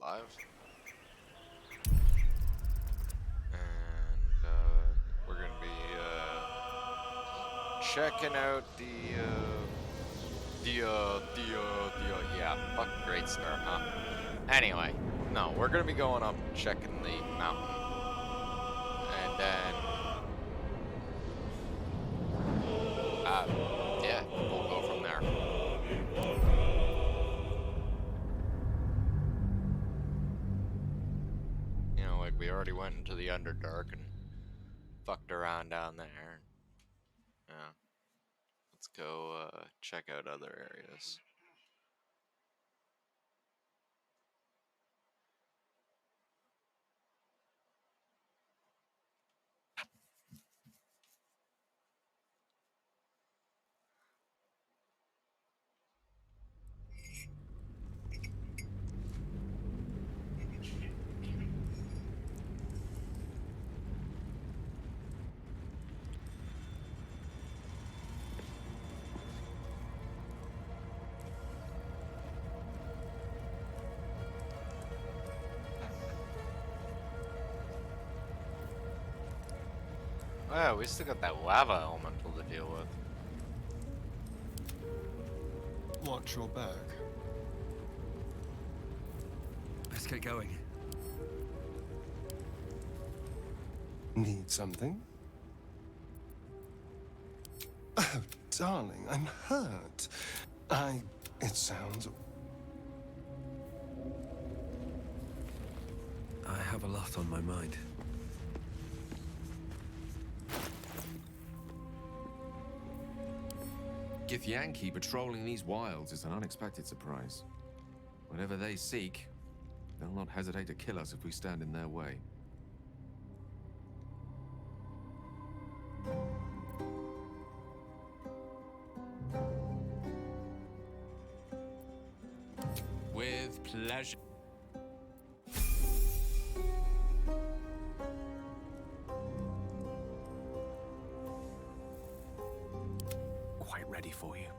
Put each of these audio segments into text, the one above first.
live. And we're gonna be checking out yeah, fuck, great start, huh? Anyway, no, we're gonna be going up checking the mountain, and then yeah, we'll go from there. You know, like we already went into the Underdark and fucked around down there. Yeah, let's go check out other areas. Wow, we still got that lava elemental to deal with. Watch your back. Let's get going. Need something? Oh, darling, I'm hurt. It sounds... I have a lot on my mind. Githyanki patrolling these wilds is an unexpected surprise. Whatever they seek, they'll not hesitate to kill us if we stand in their way. With pleasure. Quite ready for you.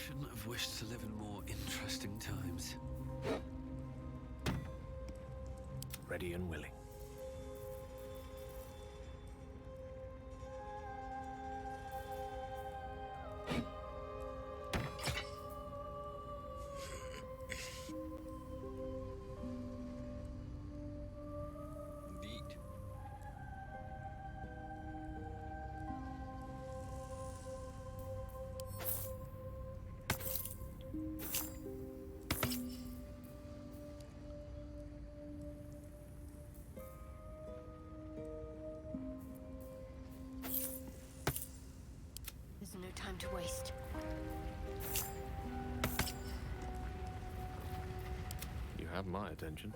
Shouldn't have wished to live in more interesting times. Ready and willing. Indeed. There's no time to waste. You have my attention.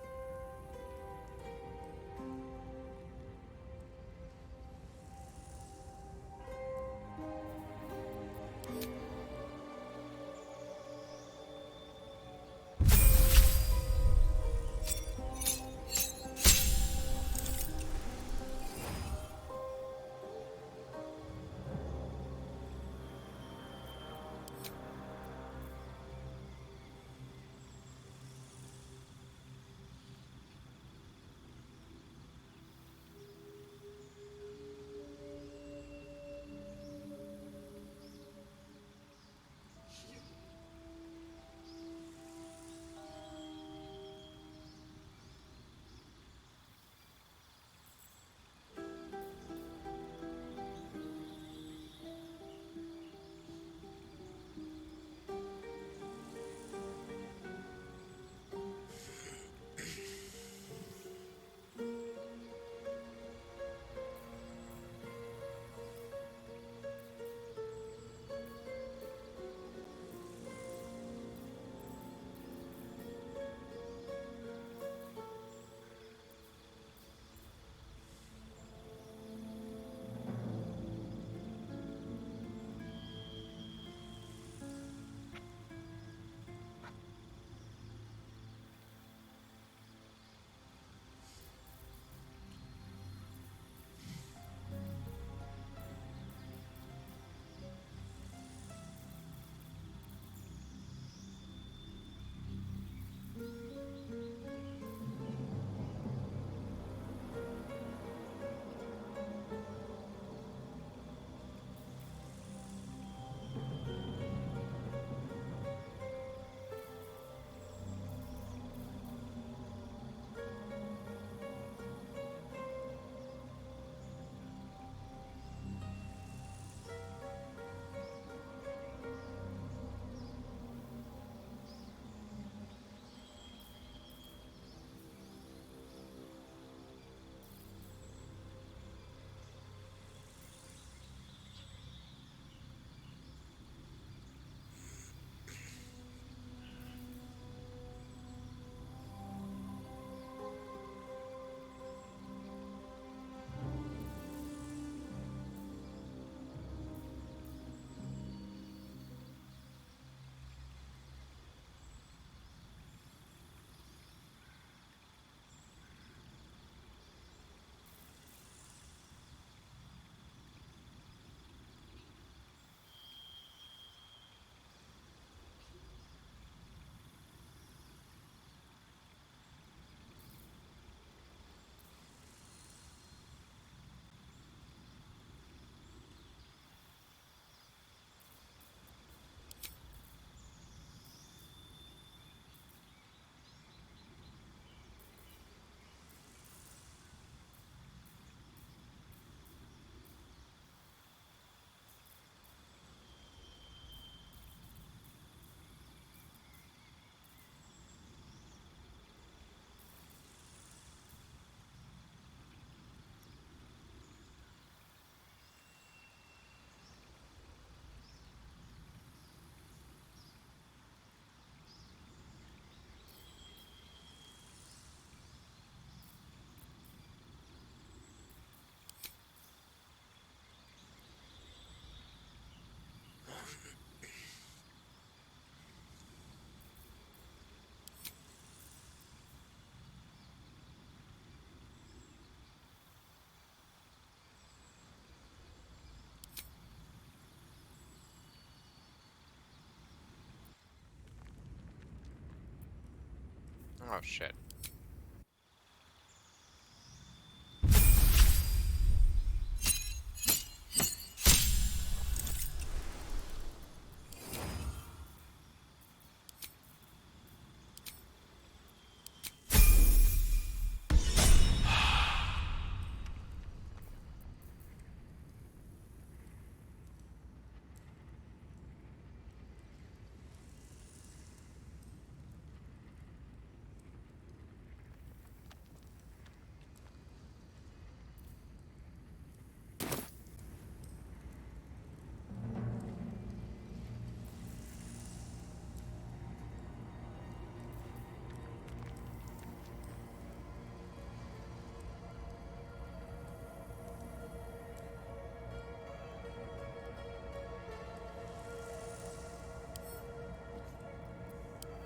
Oh shit.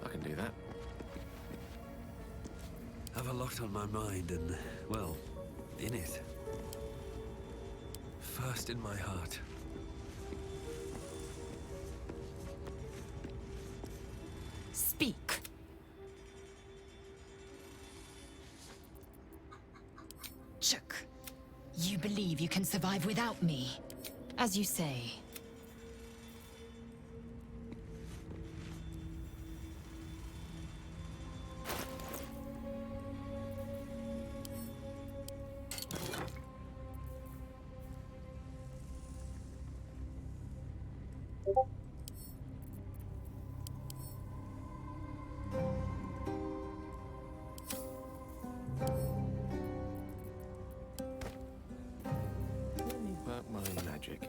I can do that. I've a lot on my mind and, well, in it. First in my heart. Speak. Chuck, you believe you can survive without me? As you say. Let me work my magic.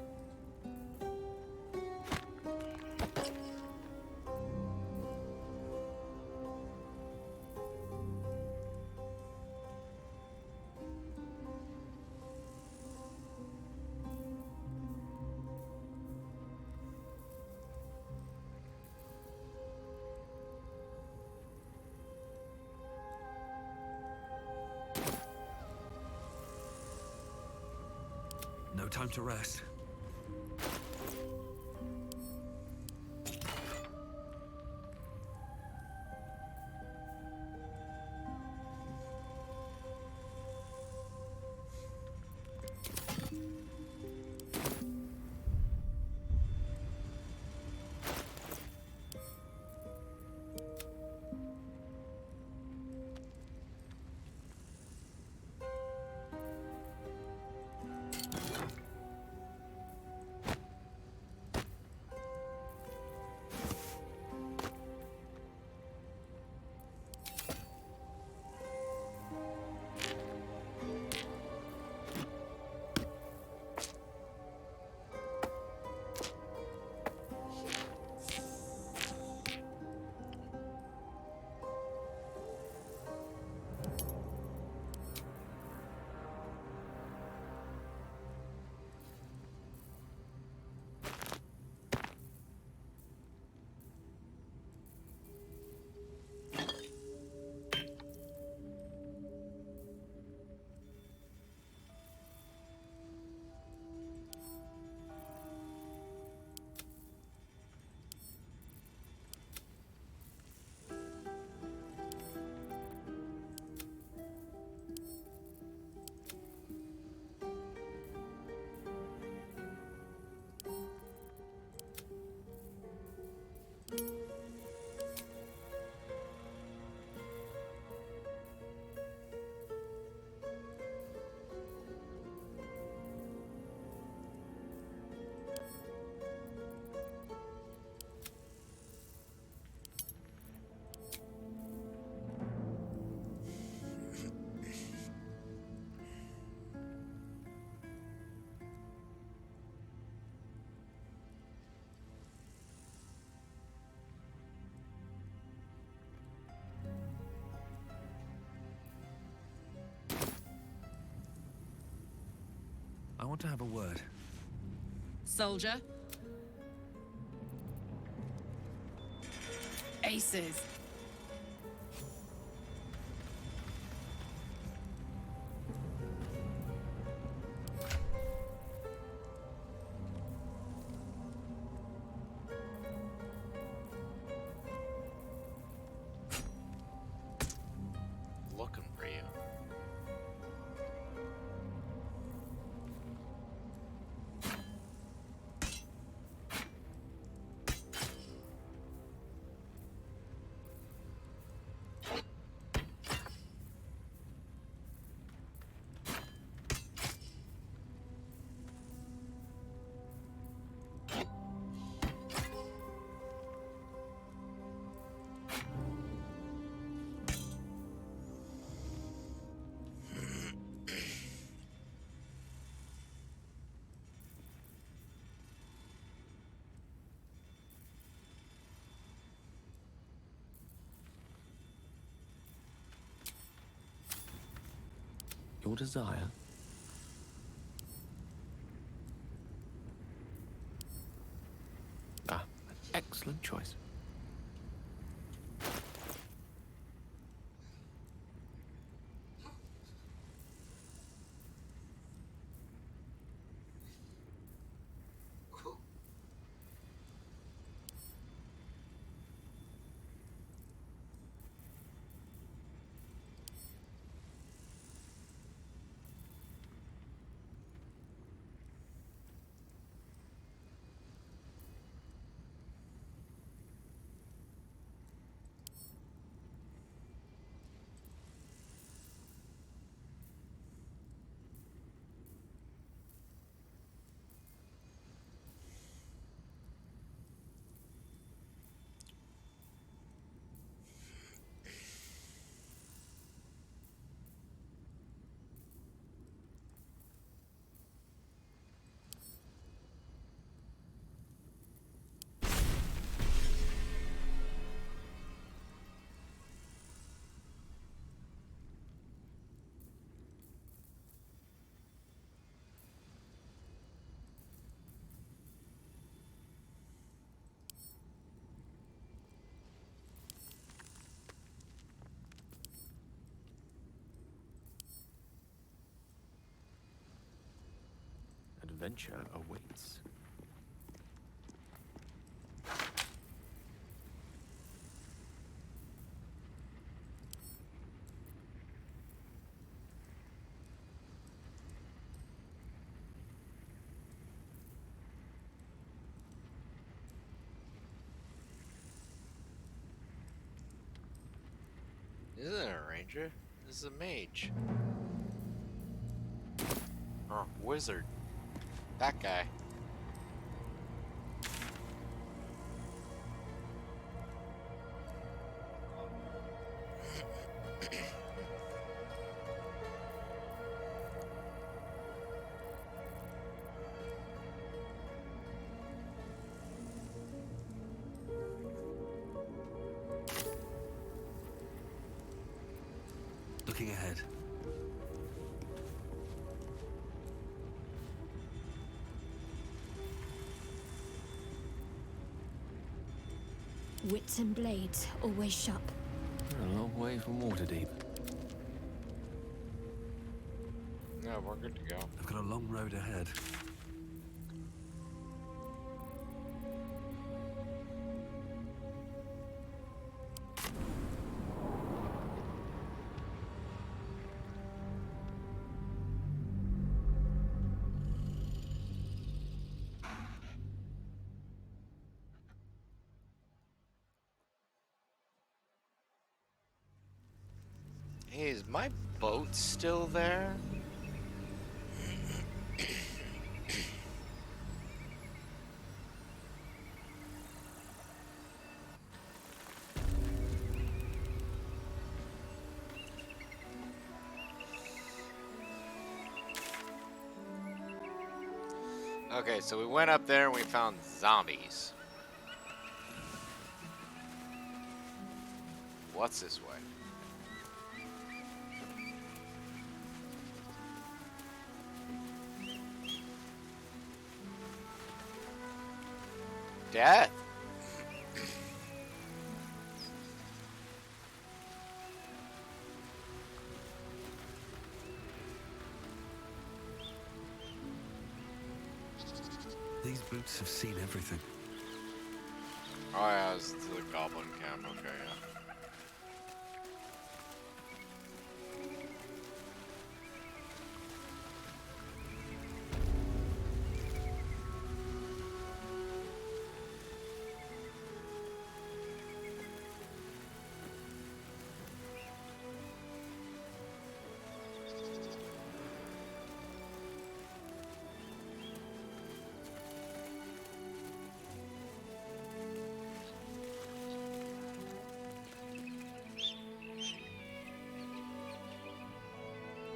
No time to rest. I want to have a word. Soldier? Aces. Your desire? Ah, an excellent choice. Adventure awaits. This isn't a ranger. This is a mage. Or wizard. That guy. Looking ahead. Wits and blades always sharp. We're a long way from Waterdeep. No, we're good to go. I've got a long road ahead. Hey, is my boat still there? Okay, so we went up there and we found zombies. What's this way? Death. These boots have seen everything. Oh yeah, it's the goblin camp. Okay, yeah.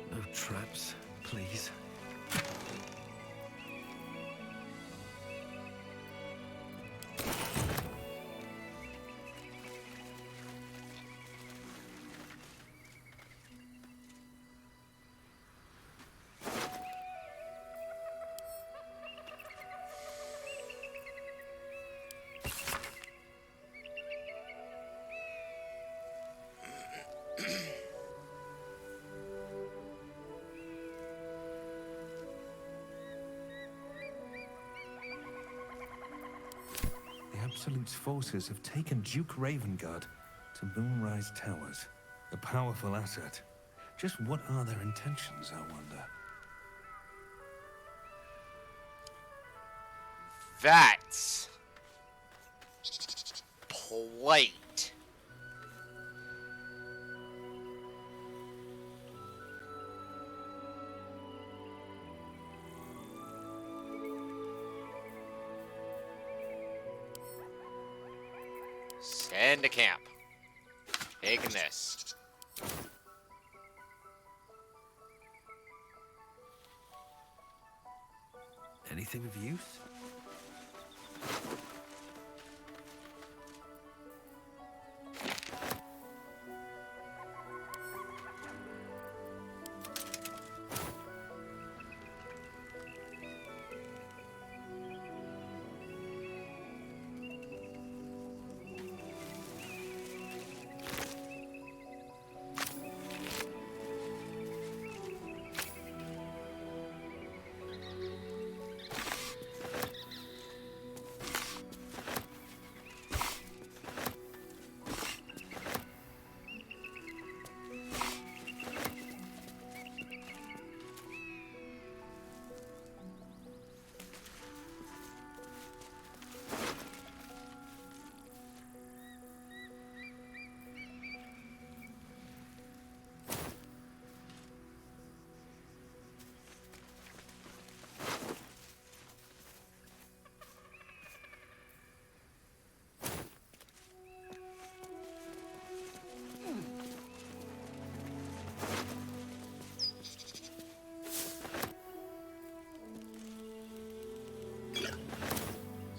No traps, please. Absolute's forces have taken Duke Ravengard to Moonrise Towers. A powerful asset. Just what are their intentions, I wonder? That's plate. Send to camp. Taking this. Anything of use?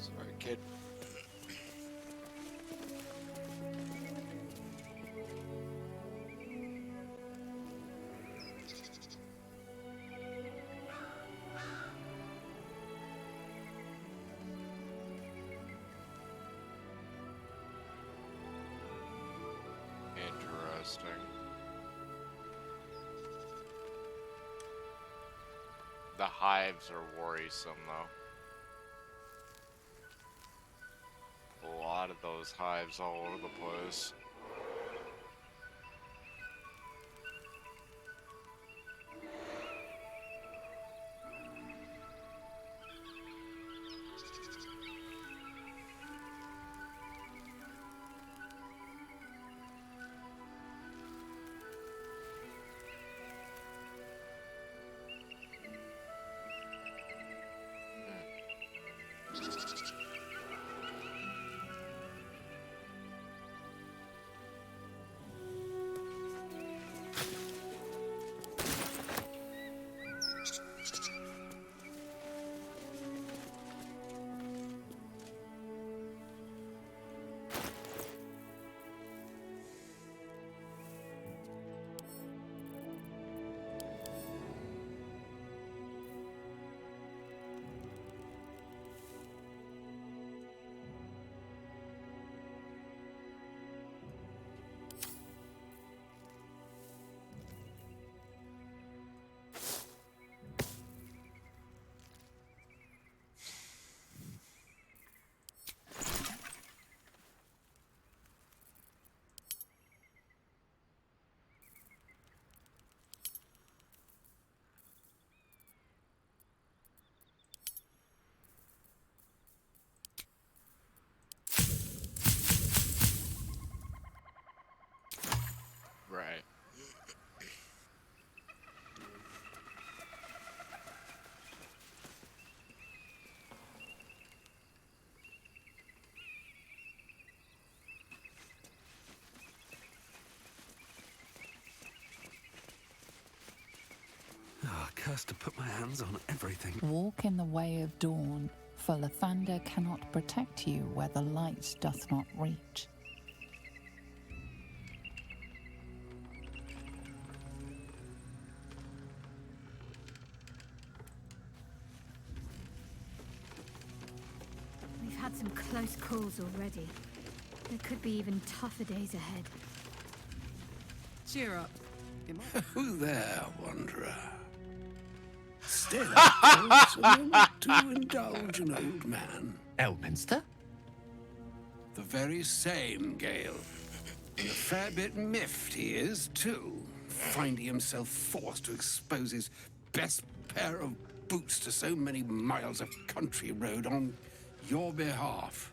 Sorry, kid. Interesting. The hives are worrisome, though. A lot of those hives all over the place. Right. Ah, cursed to put my hands on everything. Walk in the way of dawn, for Lathander cannot protect you where the light doth not reach. We've had some close calls already. There could be even tougher days ahead. Cheer up. Who there, wanderer? Stay there, so not to indulge an old man. Elminster? The very same, Gale. And a fair bit miffed he is, too, finding himself forced to expose his best pair of boots to so many miles of country road on your behalf.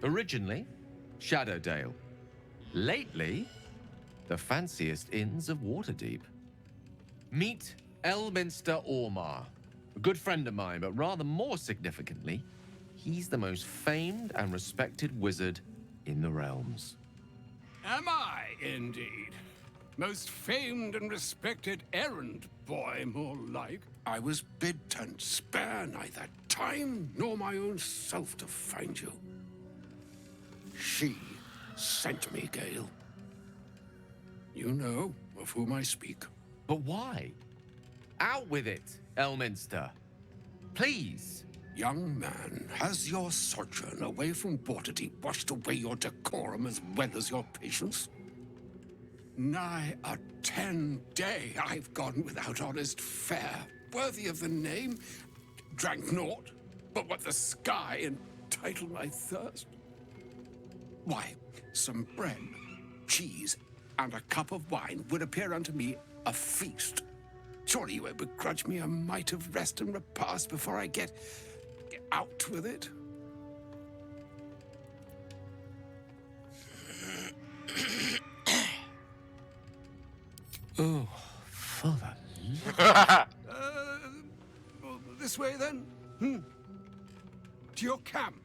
Originally, Shadowdale. Lately, the fanciest inns of Waterdeep. Meet Elminster Ormar, a good friend of mine, but rather more significantly, he's the most famed and respected wizard in the realms. Am I, indeed? Most famed and respected errand boy, more like. I was bid to spare neither time nor my own self to find you. She sent me, Gale. You know of whom I speak. But why? Out with it, Elminster. Please. Young man, has your sojourn away from Waterdeep washed away your decorum as well as your patience? Nigh a 10-day I've gone without honest fare, worthy of the name. Drank naught, but what the sky entitled my thirst. Why, some bread, cheese, and a cup of wine would appear unto me a feast. Surely you won't begrudge me a mite of rest and repast before I get out with it? Oh, for the This way then? To your camp.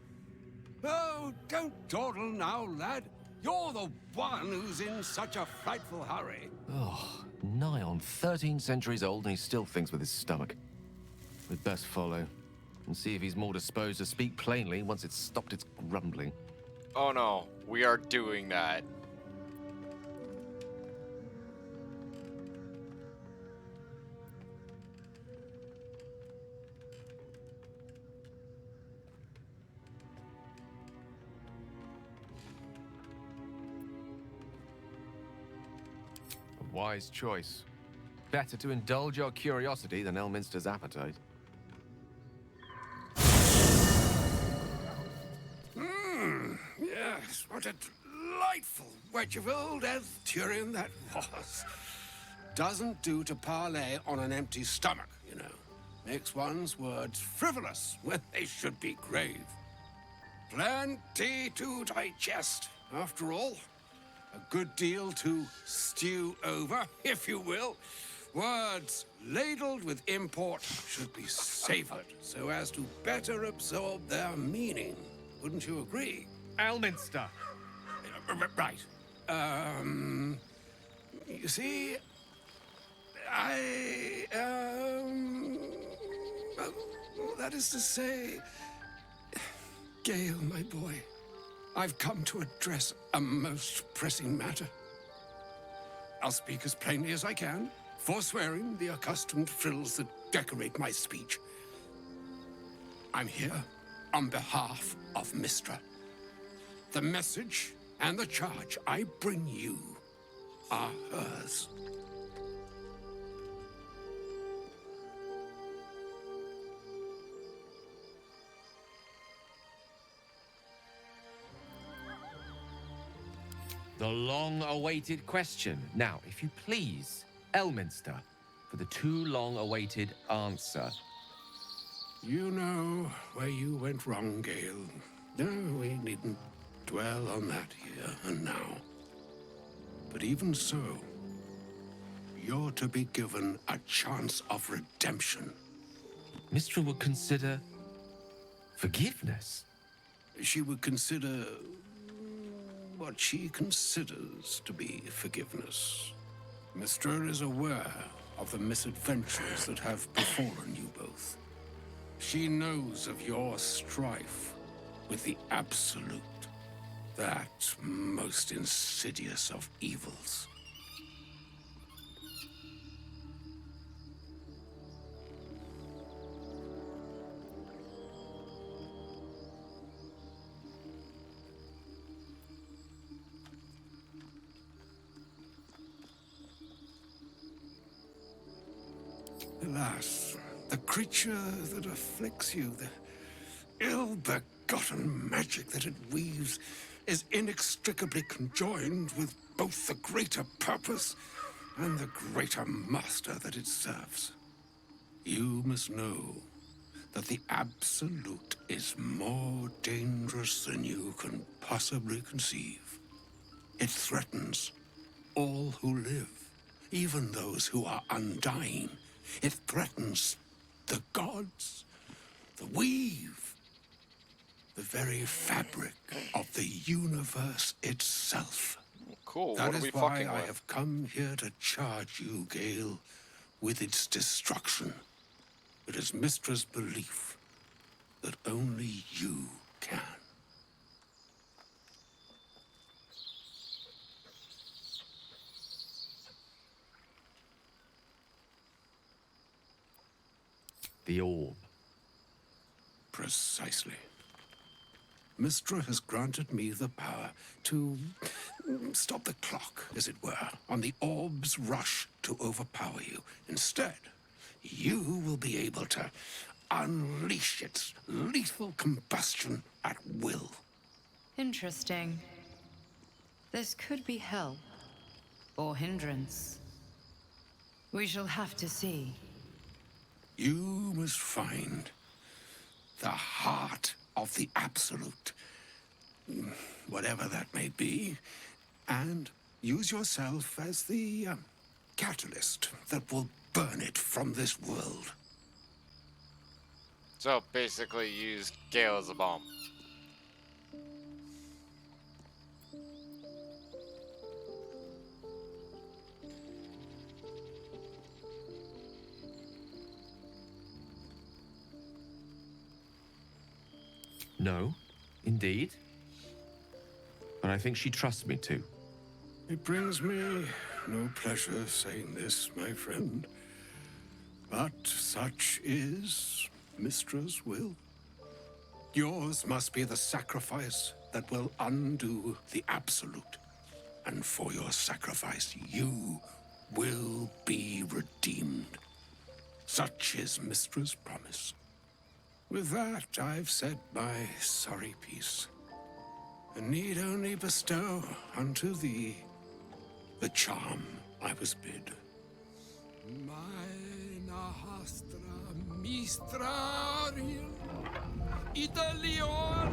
Oh, don't dawdle now, lad. You're the one who's in such a frightful hurry. Oh, nigh on 13 centuries old and he still thinks with his stomach. We'd best follow and see if he's more disposed to speak plainly once it's stopped its grumbling. Oh no, we are doing that. A wise choice. Better to indulge your curiosity than Elminster's appetite. Yes, what a delightful wedge of old Arthurian that was. Doesn't do to parley on an empty stomach, you know. Makes one's words frivolous when they should be grave. Plenty to digest, after all. A good deal to stew over, if you will. Words ladled with import should be savored so as to better absorb their meaning. Wouldn't you agree? Elminster! Right. You see, that is to say, Gale, my boy, I've come to address a most pressing matter. I'll speak as plainly as I can, forswearing the accustomed frills that decorate my speech. I'm here on behalf of Mystra. The message and the charge I bring you are hers. The long-awaited question. Now, if you please, Elminster, for the too long-awaited answer. You know where you went wrong, Gale. No, we needn't dwell on that here and now. But even so, you're to be given a chance of redemption. Mystra would consider forgiveness. She would consider what she considers to be forgiveness. Mystra is aware of the misadventures that have befallen you both. She knows of your strife with the Absolute, that most insidious of evils. Alas, the creature that afflicts you, the ill-begotten magic that it weaves, is inextricably conjoined with both the greater purpose and the greater master that it serves. You must know that the Absolute is more dangerous than you can possibly conceive. It threatens all who live, even those who are undying. It threatens the gods, the weave, the very fabric of the universe itself. Cool. That What are is we why fucking I with? have come here to charge you, Gale, with its destruction. It is Mystra's belief that only you can. The orb. Precisely. Mystra has granted me the power to stop the clock, as it were, on the orb's rush to overpower you. Instead, you will be able to unleash its lethal combustion at will. Interesting. This could be help or hindrance. We shall have to see. You must find the heart of the Absolute, whatever that may be, and use yourself as the catalyst that will burn it from this world. So basically, use Gale as a bomb. No, indeed. But I think she trusts me too. It brings me no pleasure saying this, my friend, but such is Mystra's will. Yours must be the sacrifice that will undo the Absolute. And for your sacrifice, you will be redeemed. Such is Mystra's promise. With that, I've said my sorry piece, and need only bestow unto thee the charm I was bid. Maena hastra mistrarium, Italion,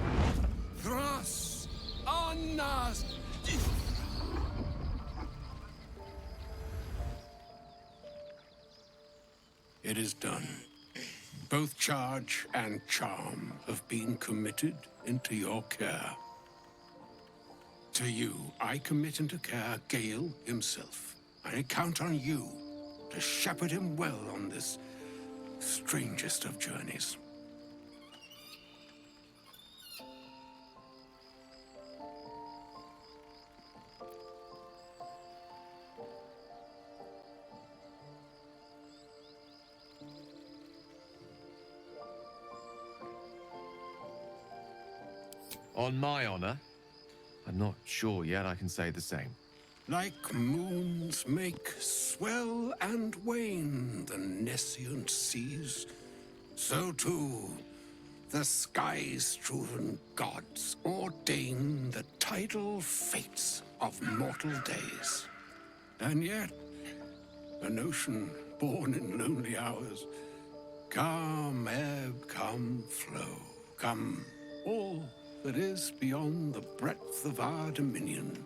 thras, annas, It is done. Both charge and charm have been committed into your care. To you, I commit into care Gale himself. I count on you to shepherd him well on this strangest of journeys. On my honor, I'm not sure yet I can say the same. Like moons make swell and wane the nescient seas, so too the sky-strewn gods ordain the tidal fates of mortal days. And yet, an ocean born in lonely hours, come ebb, come flow, come all that is beyond the breadth of our dominion.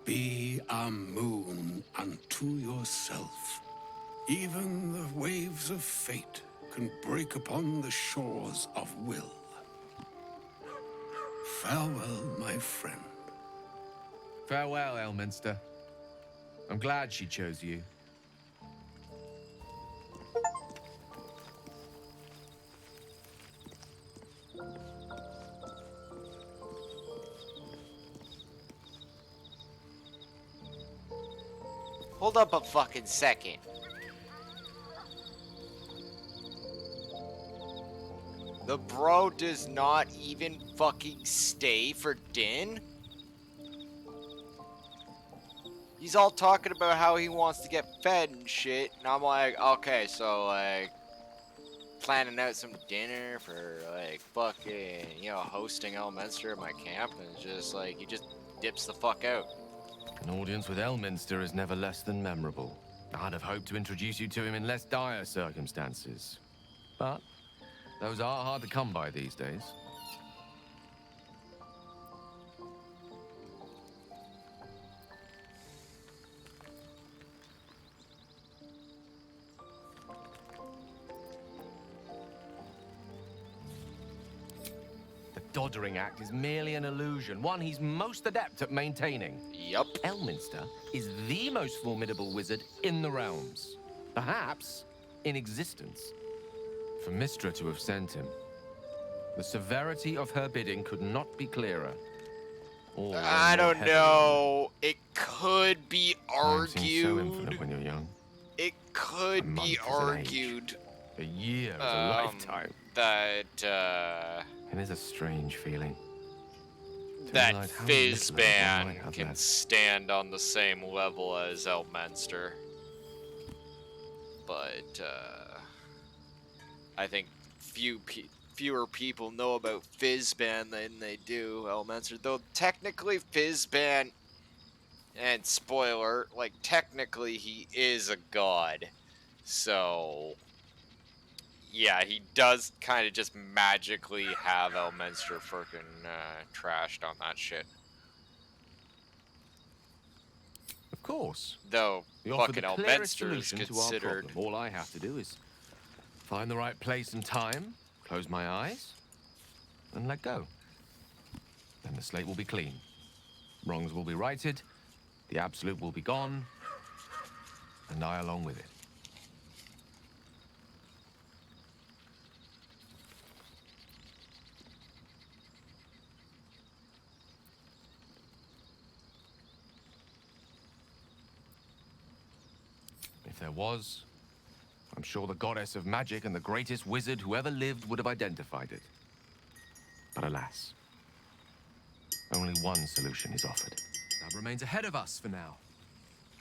Be a moon unto yourself. Even the waves of fate can break upon the shores of will. Farewell, my friend. Farewell, Elminster. I'm glad she chose you. Hold up a fucking second. The bro does not even fucking stay for Din? he's all talking about how he wants to get fed and shit, and I'm like, okay, so like planning out some dinner for like fucking, you know, hosting Elminster at my camp, and it's just like he just dips the fuck out. An audience with Elminster is never less than memorable. I'd have hoped to introduce you to him in less dire circumstances. But those are hard to come by these days. The Doddering Act is merely an illusion, one he's most adept at maintaining. Yup. Elminster is the most formidable wizard in the realms. Perhaps in existence. For Mystra to have sent him, the severity of her bidding could not be clearer. Or I more don't heavy. know. It could be Time seems so argued. infinite when you're young. It could A month be is an age. argued A year is a lifetime. that It is a strange feeling. To that realize how little of it one might Fizzban have can left. stand on the same level as Elminster. But I think fewer people know about Fizzban than they do Elminster. Though technically Fizzban, and spoiler, like technically he is a god. So yeah, he does kind of just magically have Elminster freaking trashed on that shit. Of course. Though We offer fucking the clearest Elminster is solution to our considered. problem. All I have to do is find the right place and time, close my eyes, and let go. Then the slate will be clean. Wrongs will be righted, the absolute will be gone, and I along with it. If there was, I'm sure the goddess of magic and the greatest wizard who ever lived would have identified it. But alas, only one solution is offered. That remains ahead of us for now.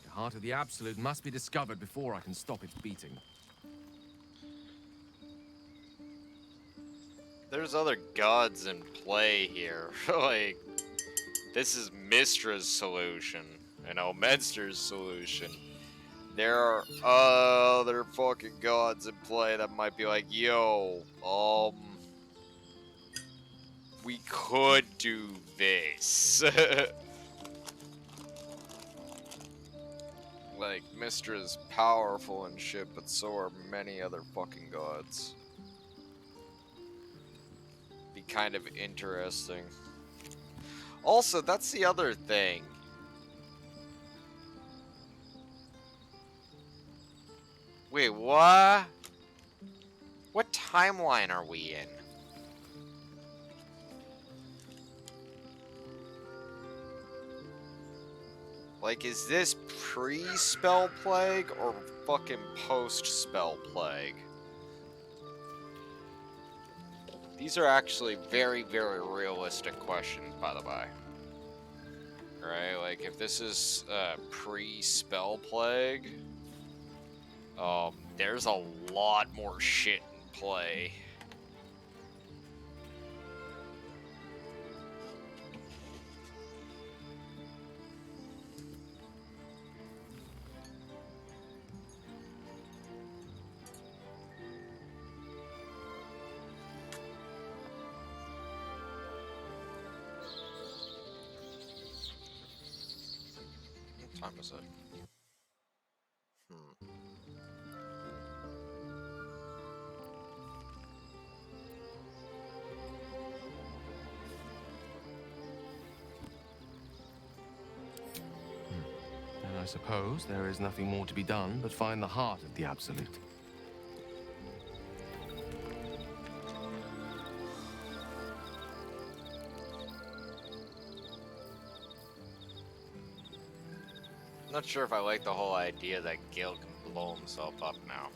The heart of the Absolute must be discovered before I can stop its beating. There's other gods in play here. Like, this is Mystra's solution and Elminster's solution. There are other fucking gods in play that might be like, yo, we could do this. Like, Mystra's powerful and shit, but so are many other fucking gods. Be kind of interesting. Also, that's the other thing. Wait, what? What timeline are we in? Like, is this pre-Spell Plague or fucking post-Spell Plague? These are actually very, very realistic questions, by the way. Right? Like, if this is pre-Spell Plague, there's a lot more shit in play. What time is it? And I suppose there is nothing more to be done but find the heart of the Absolute. Not sure if I like the whole idea that Gil can blow himself up now.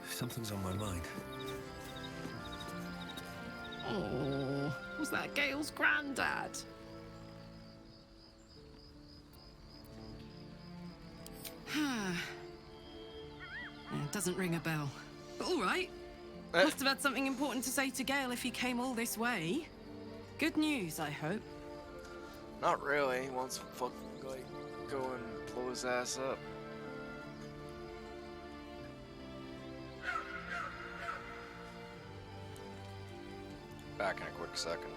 Something's on my mind. Oh, was that Gale's granddad? It doesn't ring a bell. But all right. Must have had something important to say to Gale if he came all this way. Good news, I hope. Not really. He wants to fucking, like, go and blow his ass up. Back in a quick second.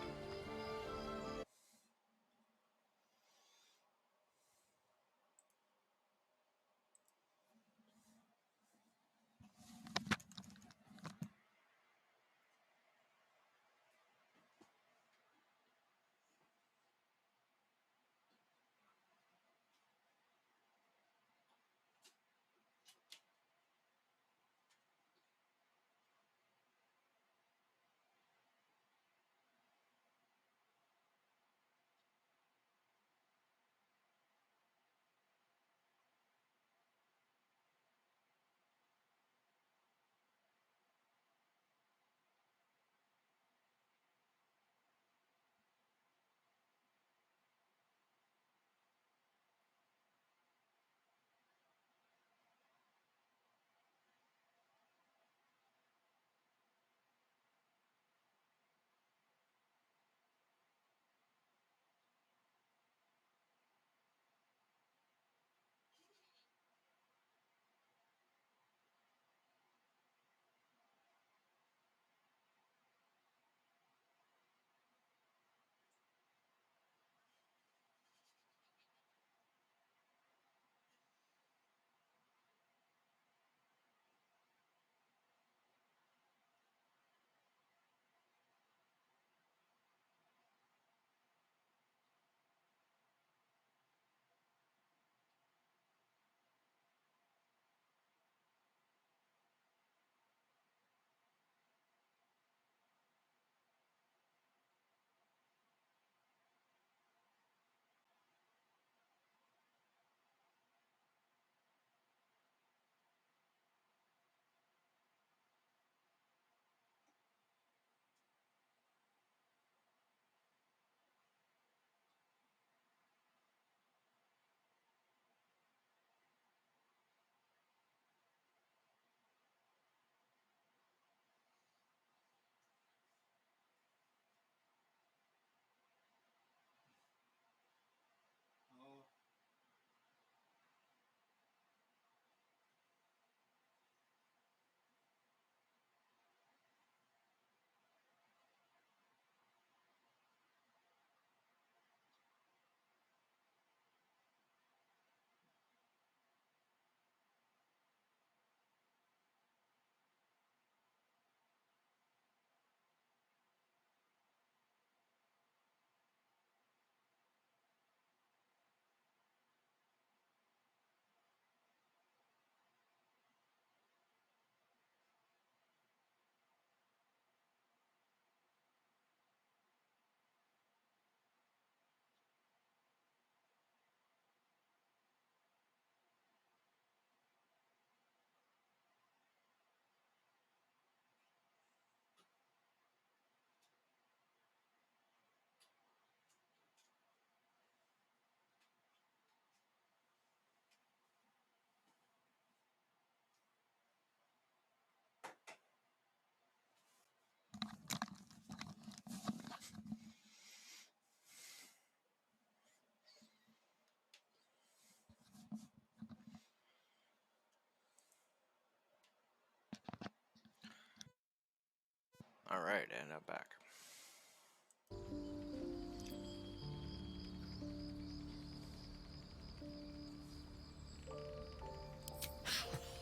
Alright, and I'm back.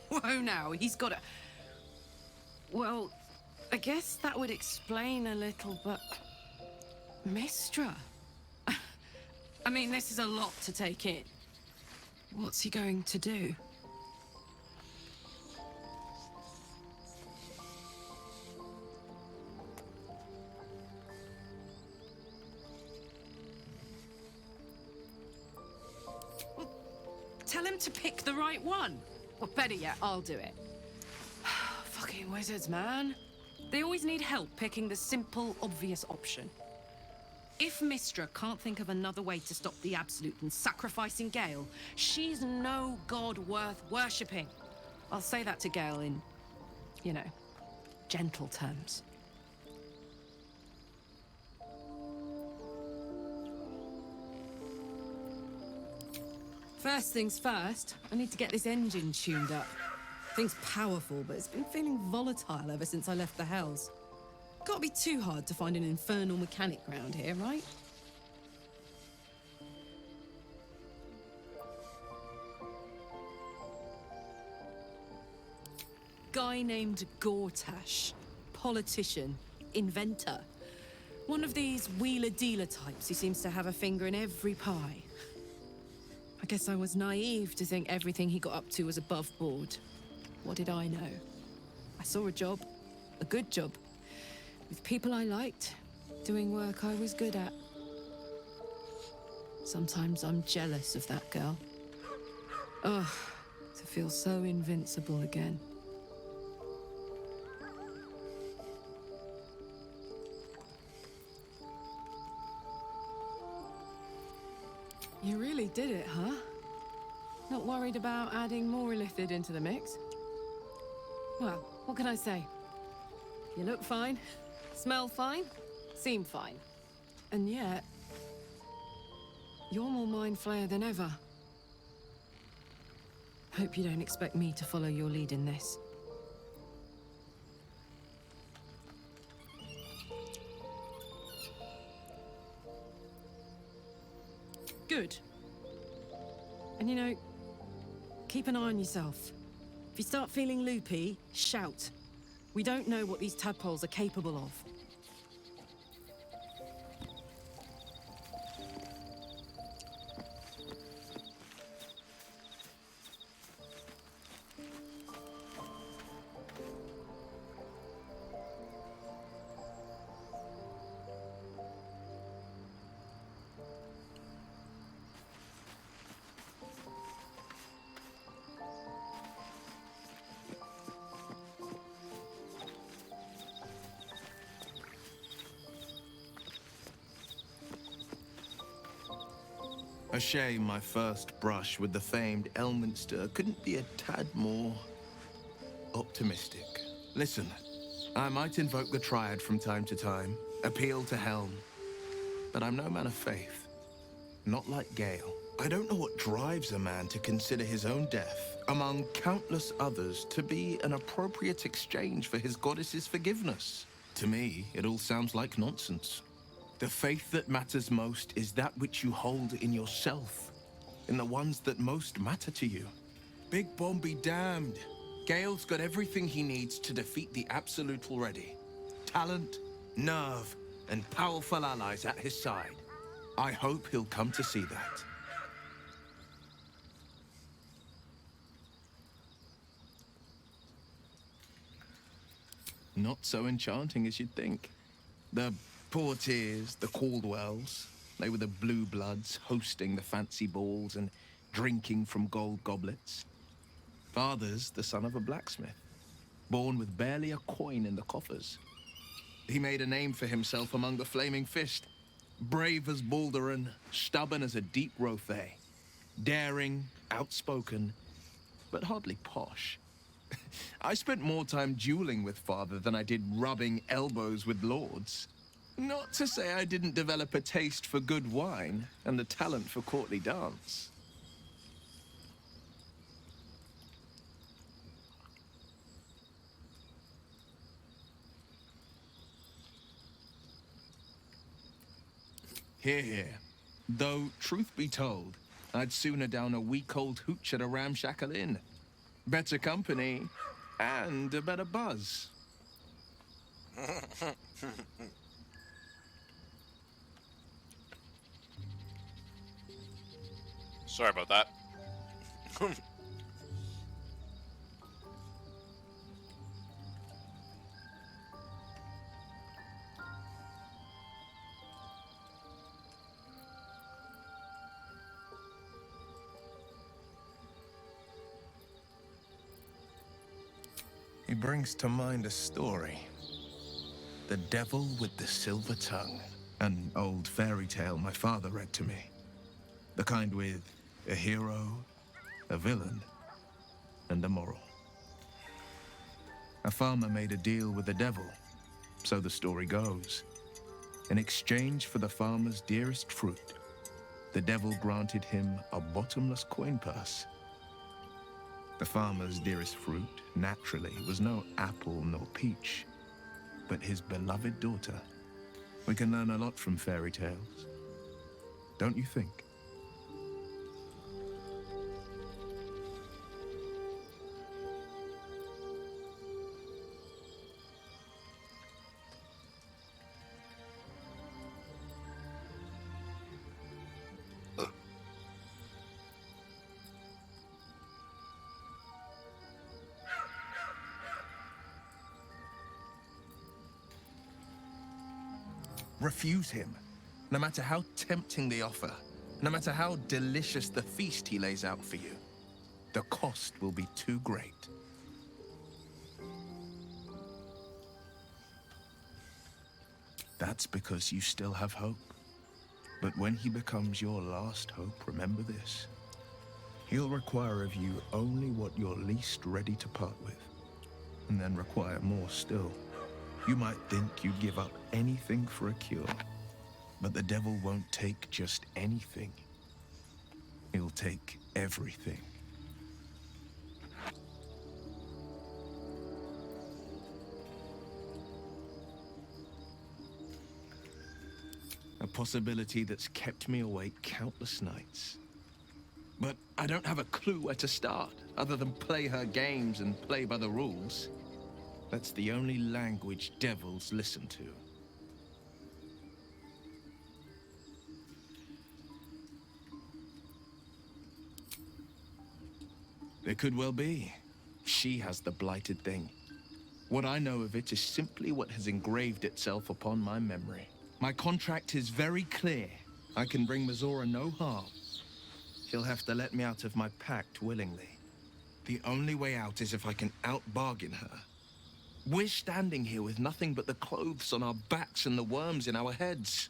Whoa now, he's got a... Well, I guess that would explain a little, but... Mystra? I mean, this is a lot to take in. What's he going to do? Well, tell him to pick the right one. Or better yet, I'll do it. Fucking wizards, man. They always need help picking the simple, obvious option. If Mystra can't think of another way to stop the Absolute than sacrificing Gale, she's no god worth worshipping. I'll say that to Gale in, you know, gentle terms. First things first, I need to get this engine tuned up. Thing's powerful, but it's been feeling volatile ever since I left the Hells. Can't be too hard to find an infernal mechanic around here, right? Guy named Gortash. Politician. Inventor. One of these wheeler-dealer types who seems to have a finger in every pie. I guess I was naive to think everything he got up to was above board. What did I know? I saw a job. A good job. With people I liked. Doing work I was good at. Sometimes I'm jealous of that girl. Ugh. To feel so invincible again. You really did it, huh? Not worried about adding more Illithid into the mix? Well, what can I say? You look fine, smell fine, seem fine. And yet, you're more Mind Flayer than ever. Hope you don't expect me to follow your lead in this. Good. And you know, keep an eye on yourself. If you start feeling loopy, shout. We don't know what these tadpoles are capable of. A shame my first brush with the famed Elminster couldn't be a tad more optimistic. Listen, I might invoke the Triad from time to time, appeal to Helm, but I'm no man of faith. Not like Gale. I don't know what drives a man to consider his own death, among countless others, to be an appropriate exchange for his goddess's forgiveness. To me, it all sounds like nonsense. The faith that matters most is that which you hold in yourself, in the ones that most matter to you. Big Bomb be damned. Gale's got everything he needs to defeat the Absolute already. Talent, nerve, and powerful allies at his side. I hope he'll come to see that. Not so enchanting as you'd think. The Portiers, the Caldwells, they were the blue bloods hosting the fancy balls and drinking from gold goblets. Father's the son of a blacksmith, born with barely a coin in the coffers. He made a name for himself among the Flaming Fist, brave as Balduran, stubborn as a deep Rothay, daring, outspoken, but hardly posh. I spent more time dueling with Father than I did rubbing elbows with lords. Not to say I didn't develop a taste for good wine and the talent for courtly dance. Hear, hear. Though, truth be told, I'd sooner down a week-old hooch at a ramshackle inn. Better company, and a better buzz. Sorry about that. He brings to mind a story. The Devil with the Silver Tongue. An old fairy tale my father read to me. The kind with a hero, a villain, and a moral. A farmer made a deal with the devil, so the story goes. In exchange for the farmer's dearest fruit, the devil granted him a bottomless coin purse. The farmer's dearest fruit, naturally, was no apple nor peach, but his beloved daughter. We can learn a lot from fairy tales, don't you think? Refuse him, no matter how tempting the offer, no matter how delicious the feast he lays out for you. The cost will be too great. That's because you still have hope. But when he becomes your last hope, remember this. He'll require of you only what you're least ready to part with, and then require more still. You might think you'd give up anything for a cure, but the devil won't take just anything. He'll take everything. A possibility that's kept me awake countless nights. But I don't have a clue where to start, other than play her games and play by the rules. That's the only language devils listen to. It could well be. She has the blighted thing. What I know of it is simply what has engraved itself upon my memory. My contract is very clear. I can bring Mizora no harm. She'll have to let me out of my pact willingly. The only way out is if I can out-bargain her. We're standing here with nothing but the clothes on our backs and the worms in our heads.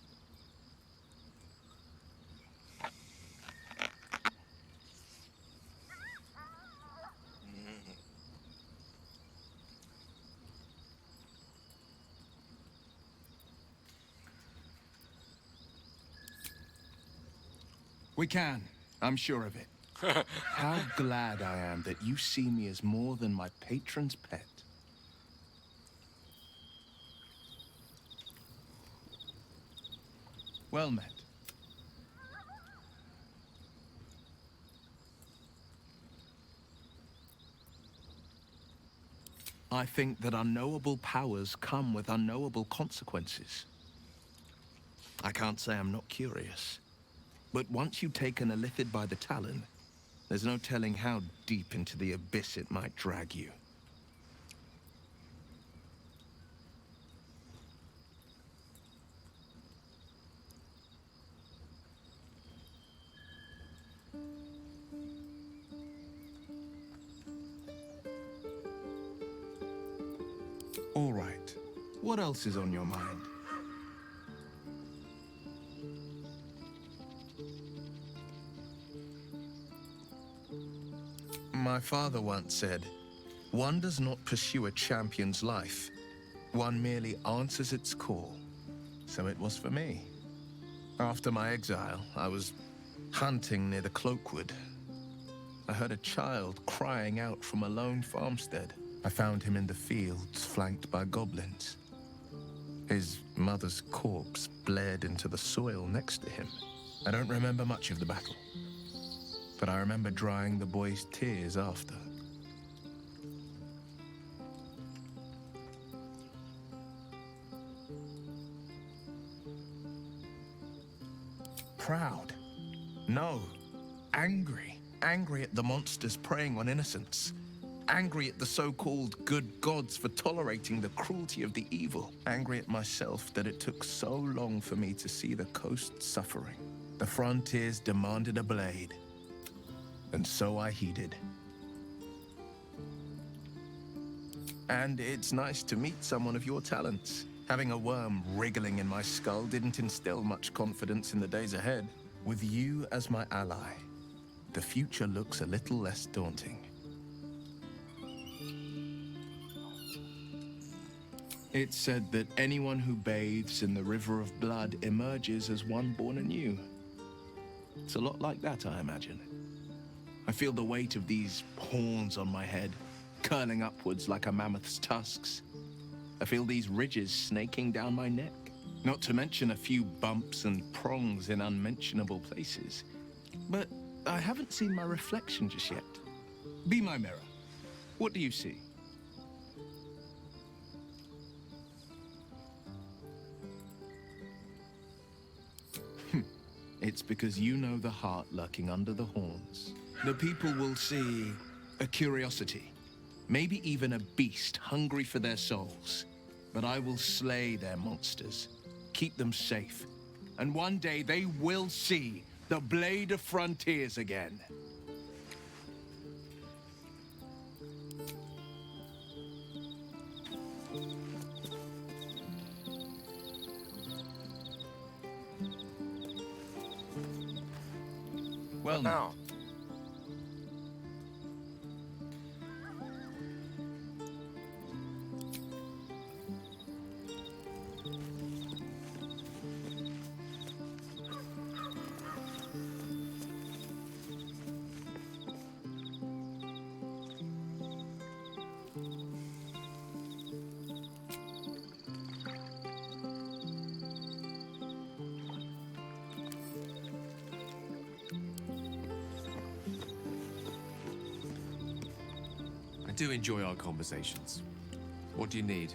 We can. I'm sure of it. How glad I am that you see me as more than my patron's pet. Well met. I think that unknowable powers come with unknowable consequences. I can't say I'm not curious. But once you've taken a Illithid by the talon, there's no telling how deep into the abyss it might drag you. All right. What else is on your mind? My father once said, one does not pursue a champion's life. One merely answers its call. So it was for me. After my exile, I was hunting near the Cloakwood. I heard a child crying out from a lone farmstead. I found him in the fields, flanked by goblins. His mother's corpse bled into the soil next to him. I don't remember much of the battle, but I remember drying the boy's tears after. Proud? No. Angry. Angry at the monsters preying on innocents. Angry at the so-called good gods for tolerating the cruelty of the evil. Angry at myself that it took so long for me to see the coast suffering. The frontiers demanded a blade, and so I heeded. And it's nice to meet someone of your talents. Having a worm wriggling in my skull didn't instill much confidence in the days ahead. With you as my ally, the future looks a little less daunting. It's said that anyone who bathes in the river of blood emerges as one born anew. It's a lot like that, I imagine. I feel the weight of these horns on my head, curling upwards like a mammoth's tusks. I feel these ridges snaking down my neck, not to mention a few bumps and prongs in unmentionable places. But I haven't seen my reflection just yet. Be my mirror. What do you see? It's because you know the heart lurking under the horns. The people will see a curiosity, maybe even a beast hungry for their souls. But I will slay their monsters, keep them safe, and one day they will see the Blade of Frontiers again. Well, now. I do enjoy our conversations. What do you need?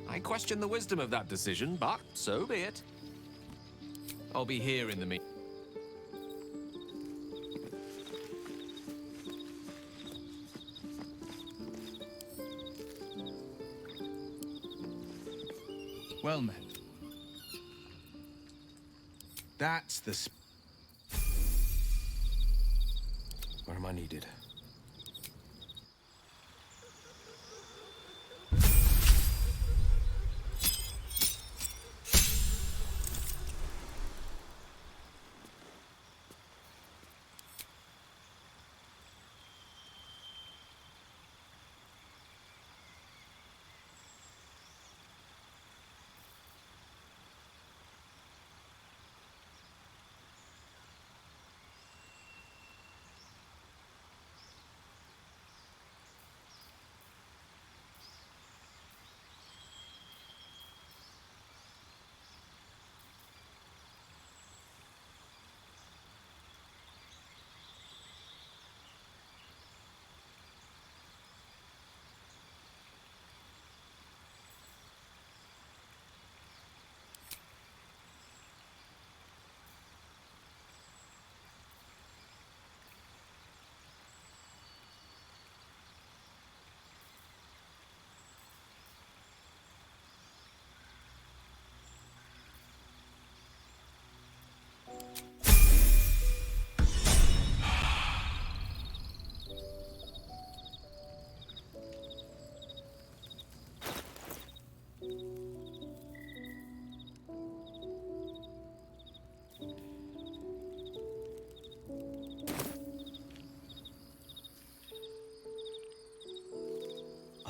I question the wisdom of that decision, but so be it. I'll be here in the meantime. Well met. That's the Where am I needed?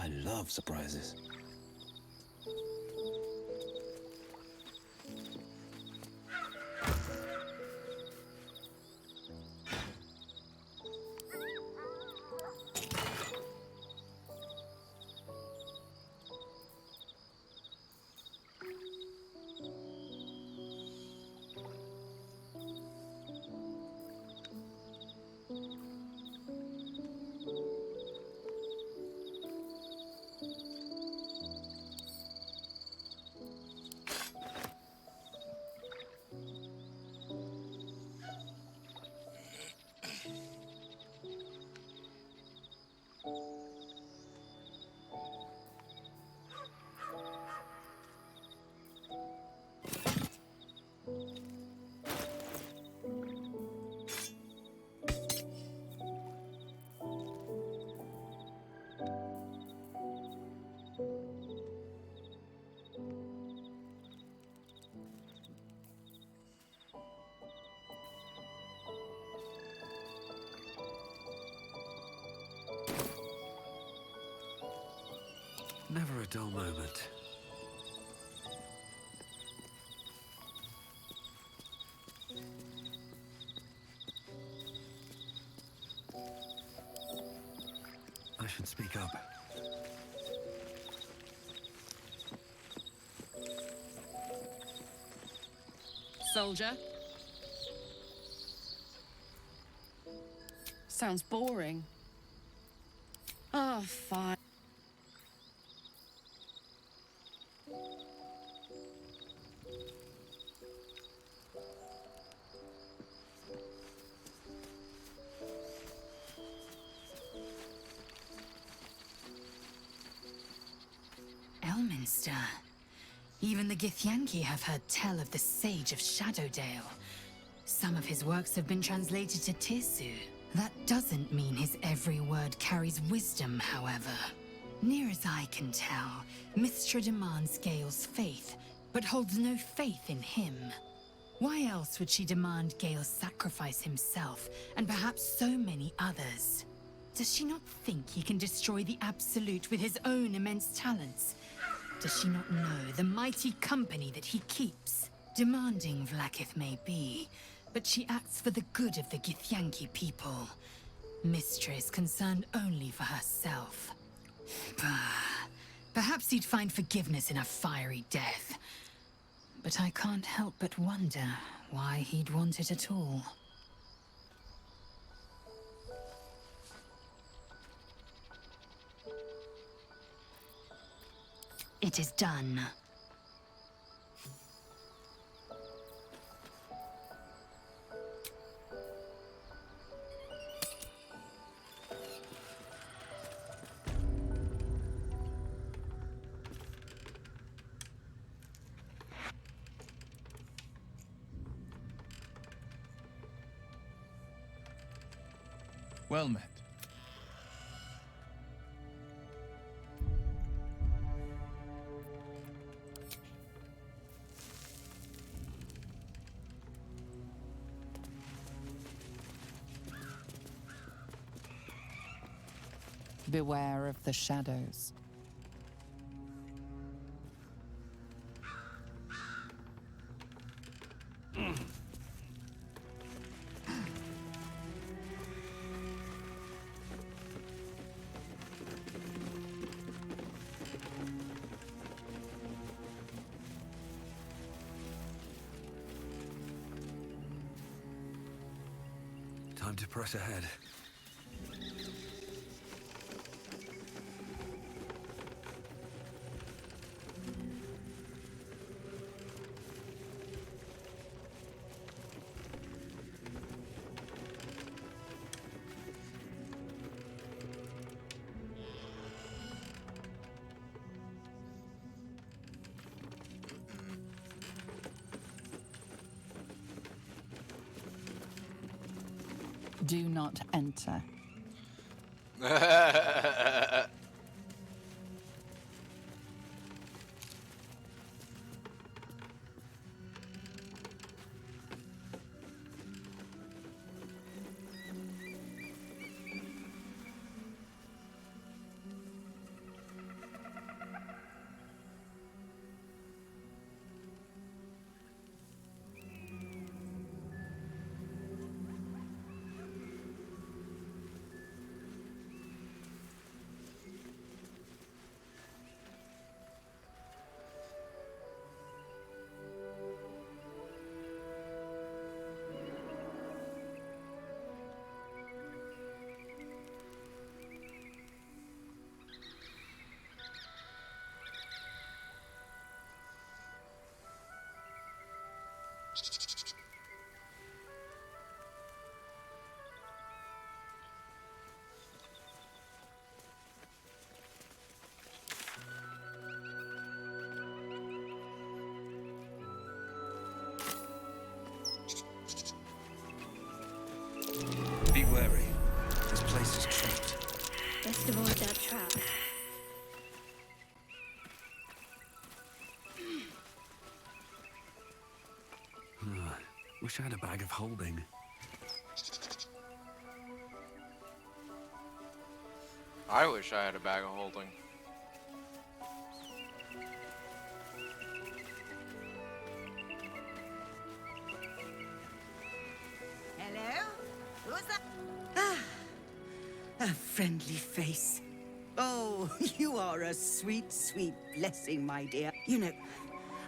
I love surprises. Never a dull moment. I should speak up. Soldier? Sounds boring. Oh, fine. Elminster. Even the Githyanki have heard tell of the Sage of Shadowdale. Some of his works have been translated to Tirsu. That doesn't mean his every word carries wisdom, however. Near as I can tell, Mystra demands Gale's faith, but holds no faith in him. Why else would she demand Gale sacrifice himself, and perhaps so many others? Does she not think he can destroy the Absolute with his own immense talents? Does she not know the mighty company that he keeps? Demanding Vlaakith may be, but she acts for the good of the Githyanki people. Mystra is concerned only for herself. Perhaps he'd find forgiveness in a fiery death. But I can't help but wonder why he'd want it at all. It is done. Well met. Beware of the shadows. Time to press ahead. Do not enter. Be wary. This place is trapped. Best avoid that trap. Wish I had a bag of holding. I wish I had a bag of holding. was that? Ah, a friendly face. Oh, you are a sweet, sweet blessing, my dear. You know,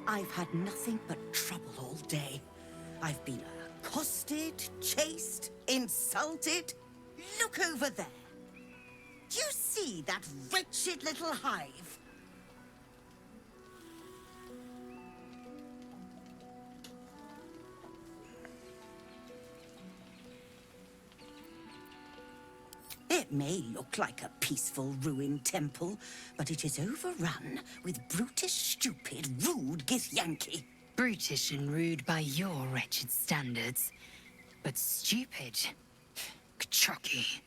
I've had nothing but trouble all day. I've been accosted, chased, insulted. Look over there. Do you see that wretched little hive? It may look like a peaceful ruined temple, but it is overrun with brutish, stupid, rude Githyanki. Brutish and rude by your wretched standards, but stupid. Kachaki.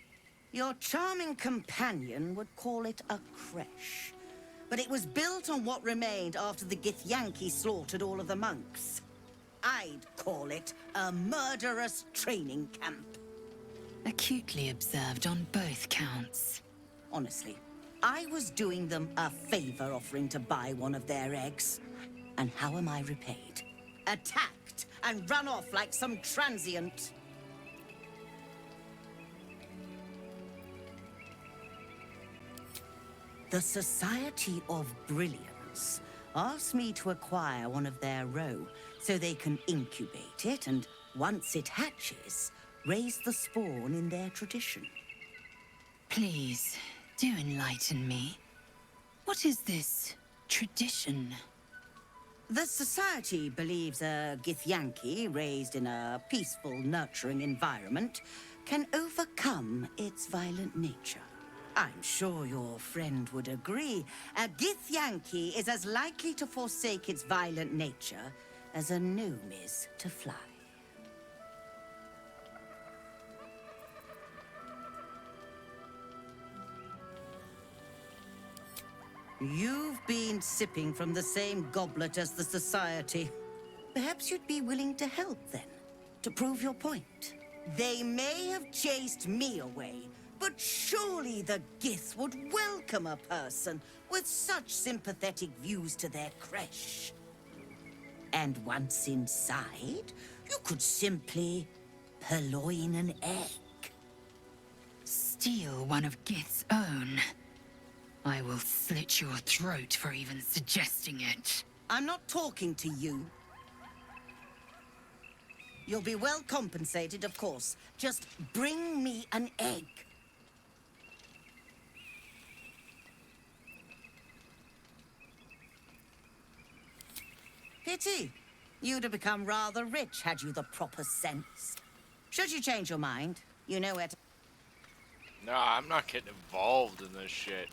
Your charming companion would call it a creche, but it was built on what remained after the Githyanki slaughtered all of the monks. I'd call it a murderous training camp. Acutely observed on both counts. Honestly, I was doing them a favor offering to buy one of their eggs. And how am I repaid? Attacked and run off like some transient. The Society of Brilliance asked me to acquire one of their roe so they can incubate it and, once it hatches, raise the spawn in their tradition. Please, do enlighten me. What is this tradition? The Society believes a Githyanki raised in a peaceful, nurturing environment can overcome its violent nature. I'm sure your friend would agree. A Githyanki is as likely to forsake its violent nature as a gnome is to fly. You've been sipping from the same goblet as the Society. Perhaps you'd be willing to help then, to prove your point. They may have chased me away, but surely the Gith would welcome a person with such sympathetic views to their creche. And once inside, you could simply purloin an egg. Steal one of Gith's own. I will slit your throat for even suggesting it. I'm not talking to you. You'll be well compensated, of course. Just bring me an egg. Pity. You'd have become rather rich had you the proper sense. Should you change your mind, you know where to... Nah, I'm not getting involved in this shit.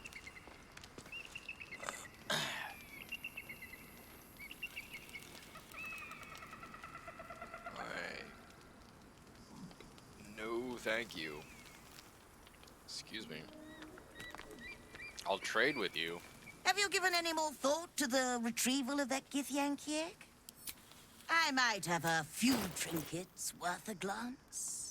No, thank you. Excuse me. I'll trade with you. Have you given any more thought to the retrieval of that Githyanki egg? I might have a few trinkets worth a glance.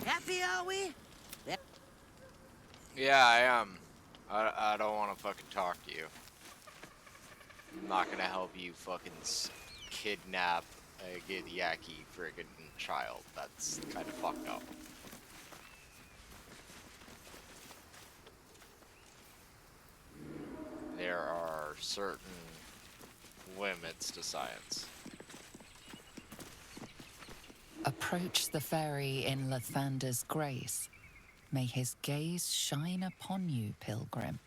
Happy, are we? Yeah, I am. I don't want to fucking talk to you. I'm not gonna help you fucking kidnap a Githyanki friggin' child. That's kind of fucked up. There are certain limits to science. Approach the fairy in Lathander's grace. May his gaze shine upon you, pilgrim.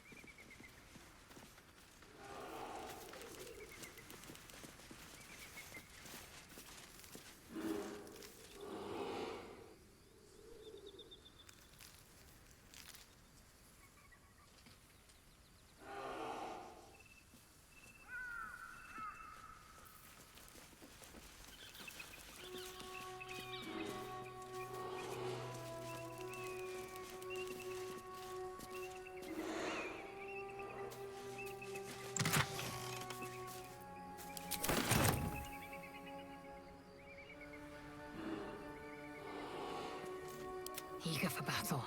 Eager for battle.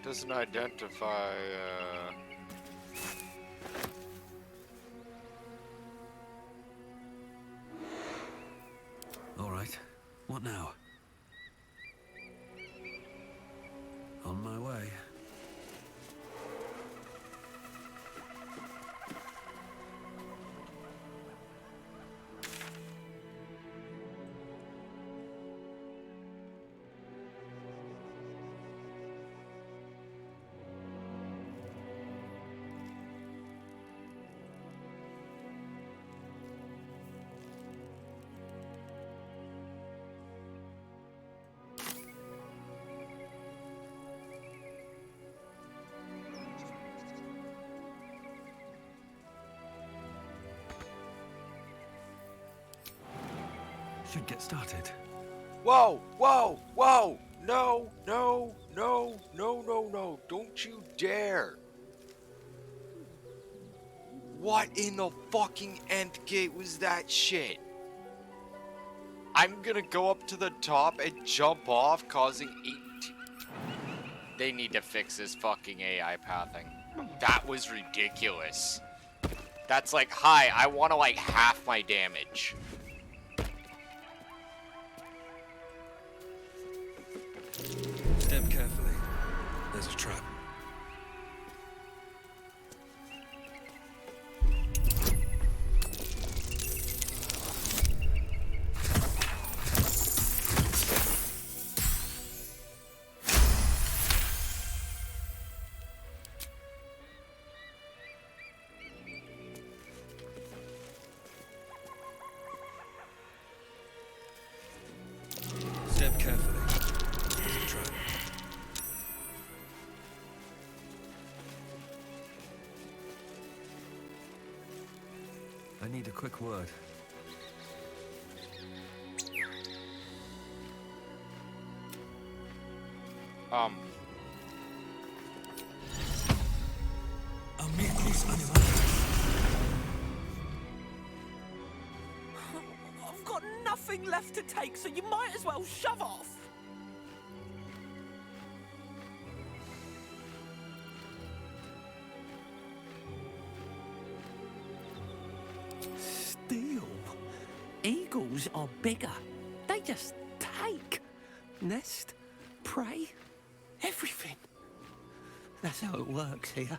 Doesn't identify, All right. What now? On my way. Should get started. Whoa, whoa, whoa! No, no, no, no, no, no. Don't you dare. What in the fucking nth gate was that shit? I'm gonna go up to the top and jump off, causing 18... They need to fix this fucking AI pathing. That was ridiculous. That's like, hi, I want to like half my damage. Step carefully. There's a trap. Step carefully. There's a trap. I need a quick word. I've got nothing left to take, so you might as well shove off. Steal? Eagles are bigger. They just take. Nest, prey, everything. That's how it works here.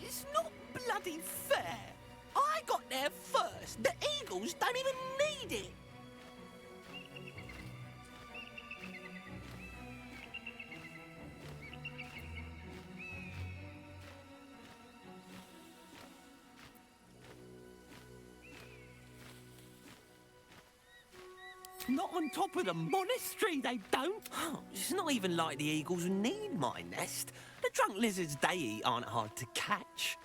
It's not bloody fair. I got there first. The Eagles don't even need it. Not on top of the monastery, they don't. It's not even like the Eagles need my nest. The drunk lizards they eat aren't hard to catch.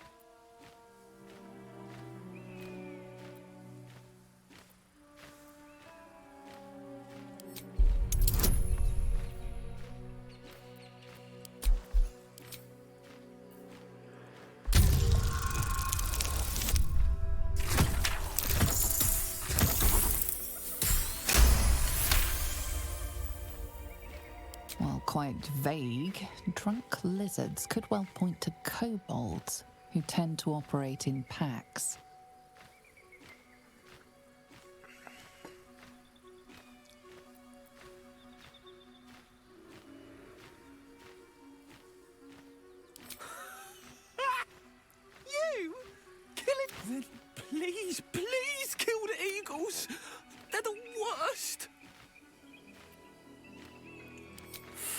quite vague, drunk lizards could well point to kobolds, who tend to operate in packs. You? Kill it? Then please, please kill the eagles. They're the worst.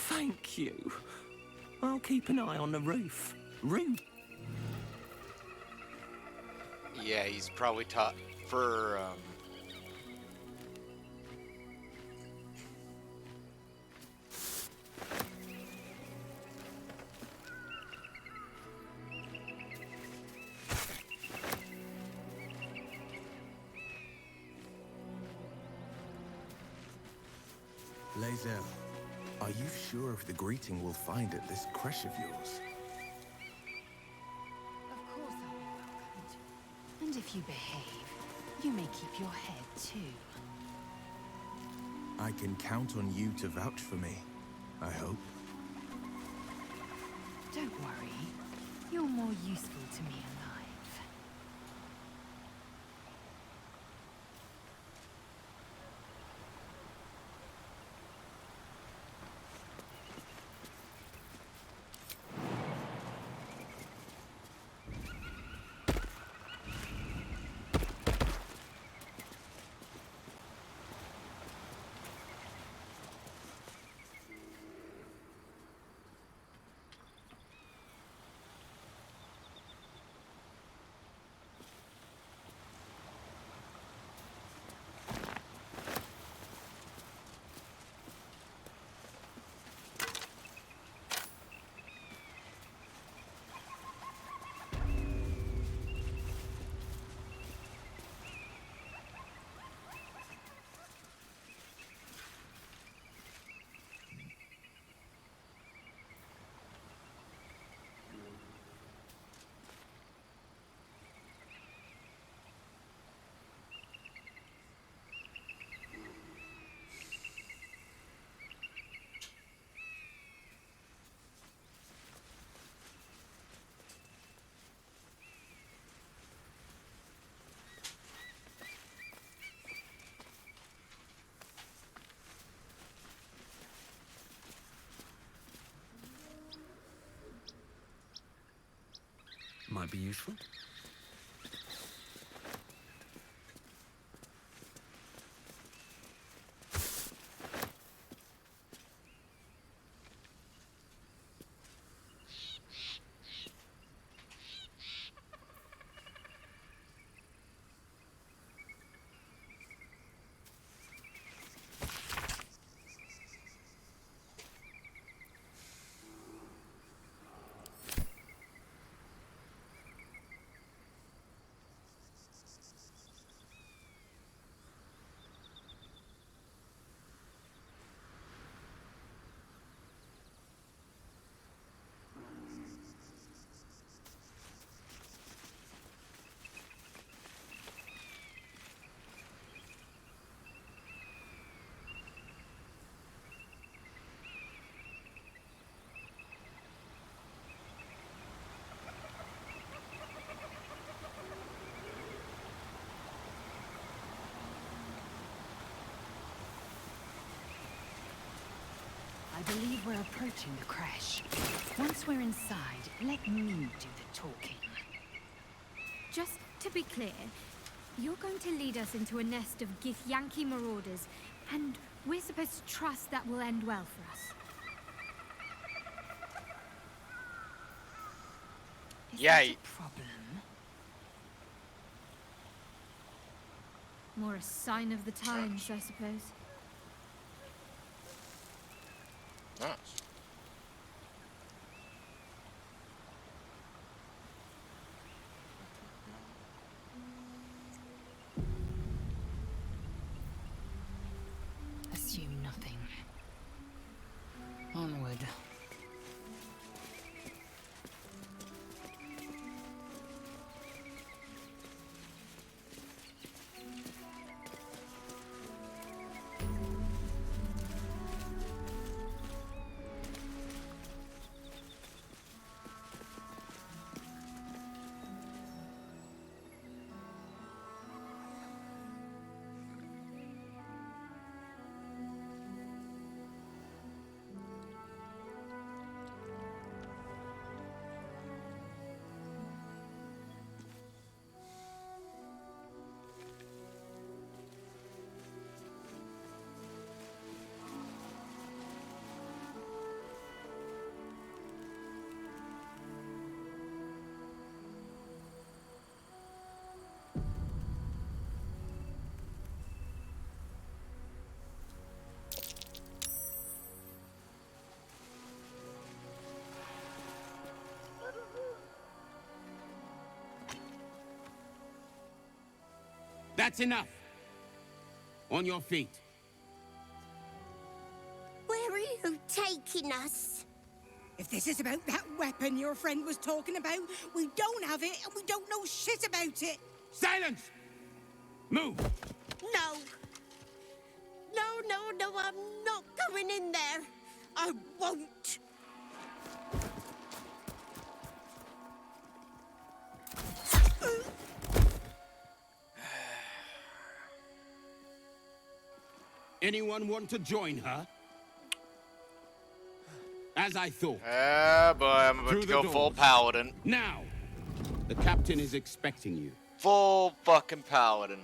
Thank you. I'll keep an eye on the roof. Yeah, he's probably taught for Lae'zel, are you sure if the greeting we'll find at this creche of yours? Of course I'll be welcomed. And if you behave, you may keep your head too. I can count on you to vouch for me, I hope. Don't worry. You're more useful to me alive. Might be useful. I believe we're approaching the crash. Once we're inside, let me do the talking. Just to be clear, you're going to lead us into a nest of Githyanki marauders, and we're supposed to trust that will end well for us. Is Yeah, that a problem? More a sign of the times, I suppose. Nice. Assume nothing. Onward. That's enough. On your feet. Where are you taking us? If this is about that weapon your friend was talking about, we don't have it and we don't know shit about it. Silence! Move! No. No, I'm not going in there. I won't. Anyone want to join her? As I thought. Ah, boy, I'm about Through to the go full doors. paladin. Now, the captain is expecting you. Full fucking paladin.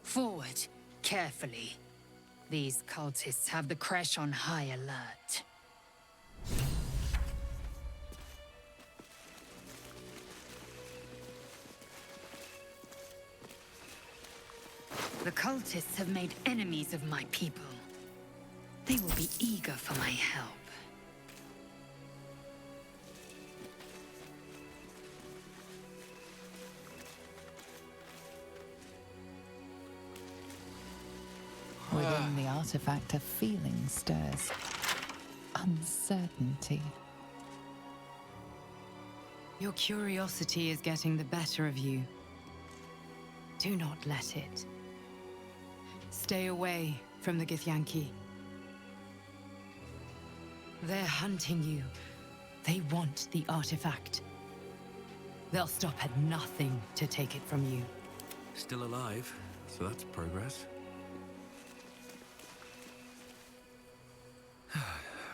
Forward, carefully. These cultists have the Kresh on high alert. The cultists have made enemies of my people. They will be eager for my help. Within the artifact, a feeling stirs. Uncertainty. Your curiosity is getting the better of you. Do not let it. Stay away from the Githyanki. They're hunting you. They want the artifact. They'll stop at nothing to take it from you. Still alive, so that's progress.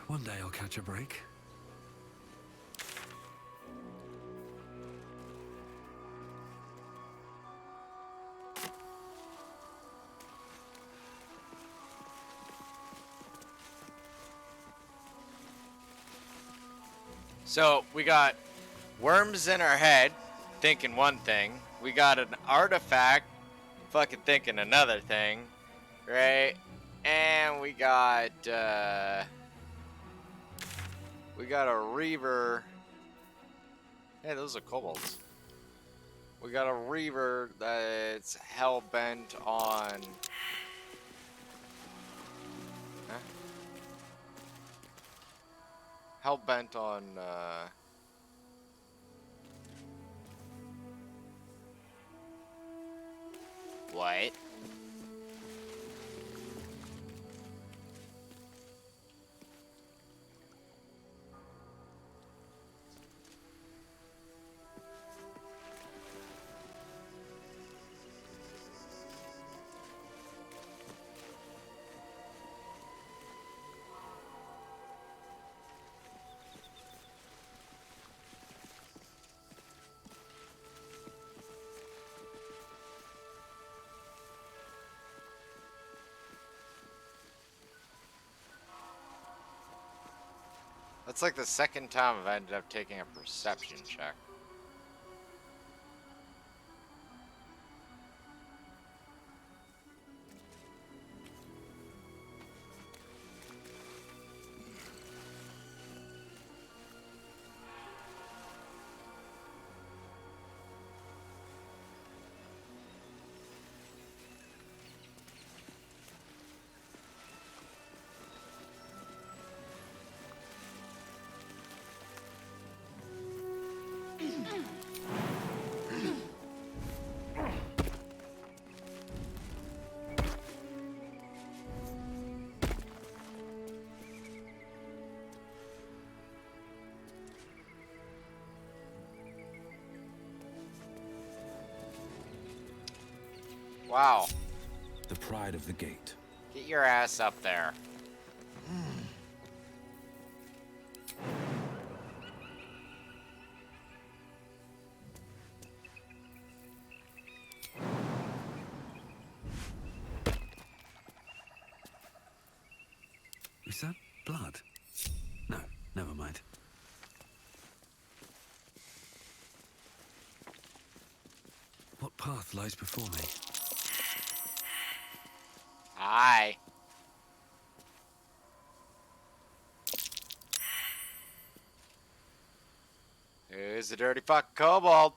One day I'll catch a break. So, we got worms in our head, thinking one thing. We got an artifact, fucking thinking another thing, right? And we got a Reaver. Hey, those are kobolds. We got a Reaver that's hell-bent on... Huh? Hell-bent on, What? That's like the second time I've ended up taking a perception check. Wow. The pride of the gate. Get your ass up there. Is that blood? No, never mind. What path lies before me? Hi. was a dirty fucking kobold.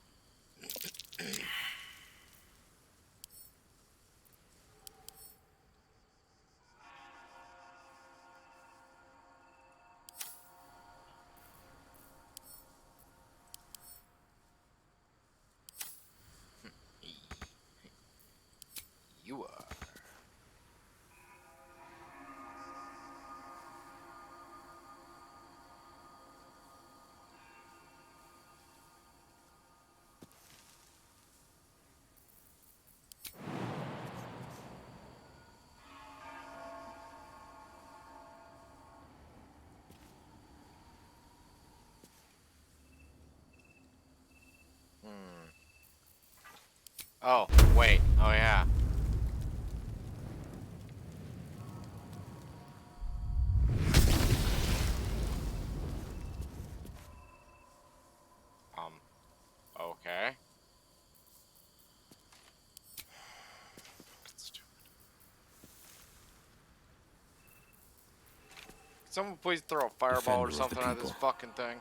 You are. Oh, wait. Oh, yeah. Okay. Can someone please throw a fireball or Defender of the something at this people. fucking thing?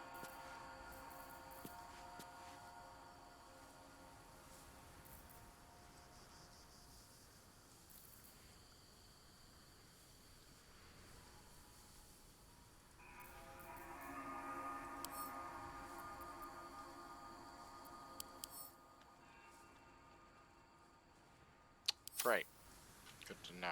Great. Good to know.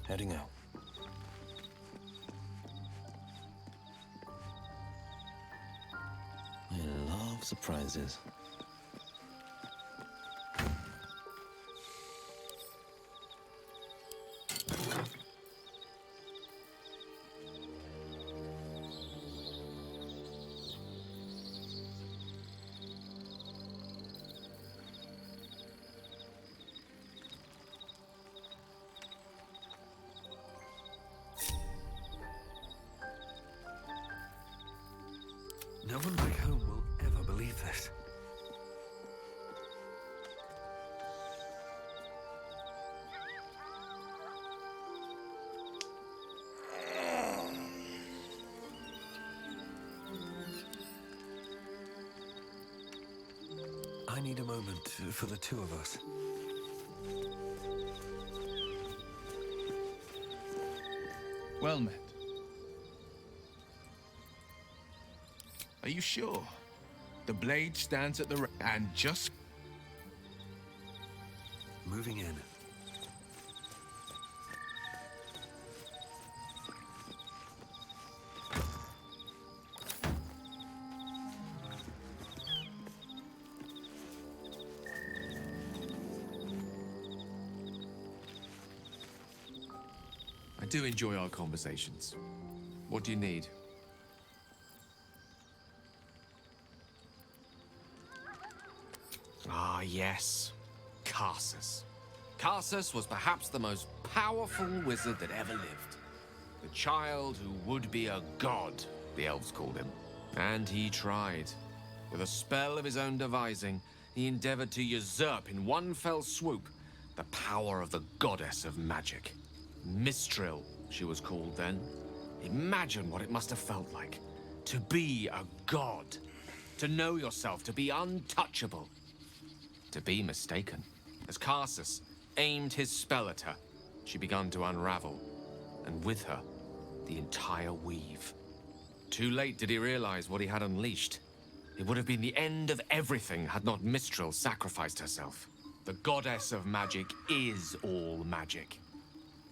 Heading out. I love surprises. No one back home will ever believe this. I need a moment for the two of us. Well met. Are you sure? The blade stands at the and just Moving in. I do enjoy our conversations. What do you need? Ah, yes. Karsus. Karsus was perhaps the most powerful wizard that ever lived. The child who would be a god, the elves called him. And he tried. With a spell of his own devising, he endeavored to usurp in one fell swoop the power of the goddess of magic. Mistril, she was called then. Imagine what it must have felt like. To be a god. To know yourself, to be untouchable. To be mistaken. As Karsus aimed his spell at her, she began to unravel, and with her, the entire weave. Too late did he realize what he had unleashed. It would have been the end of everything had not Mistril sacrificed herself. The goddess of magic is all magic.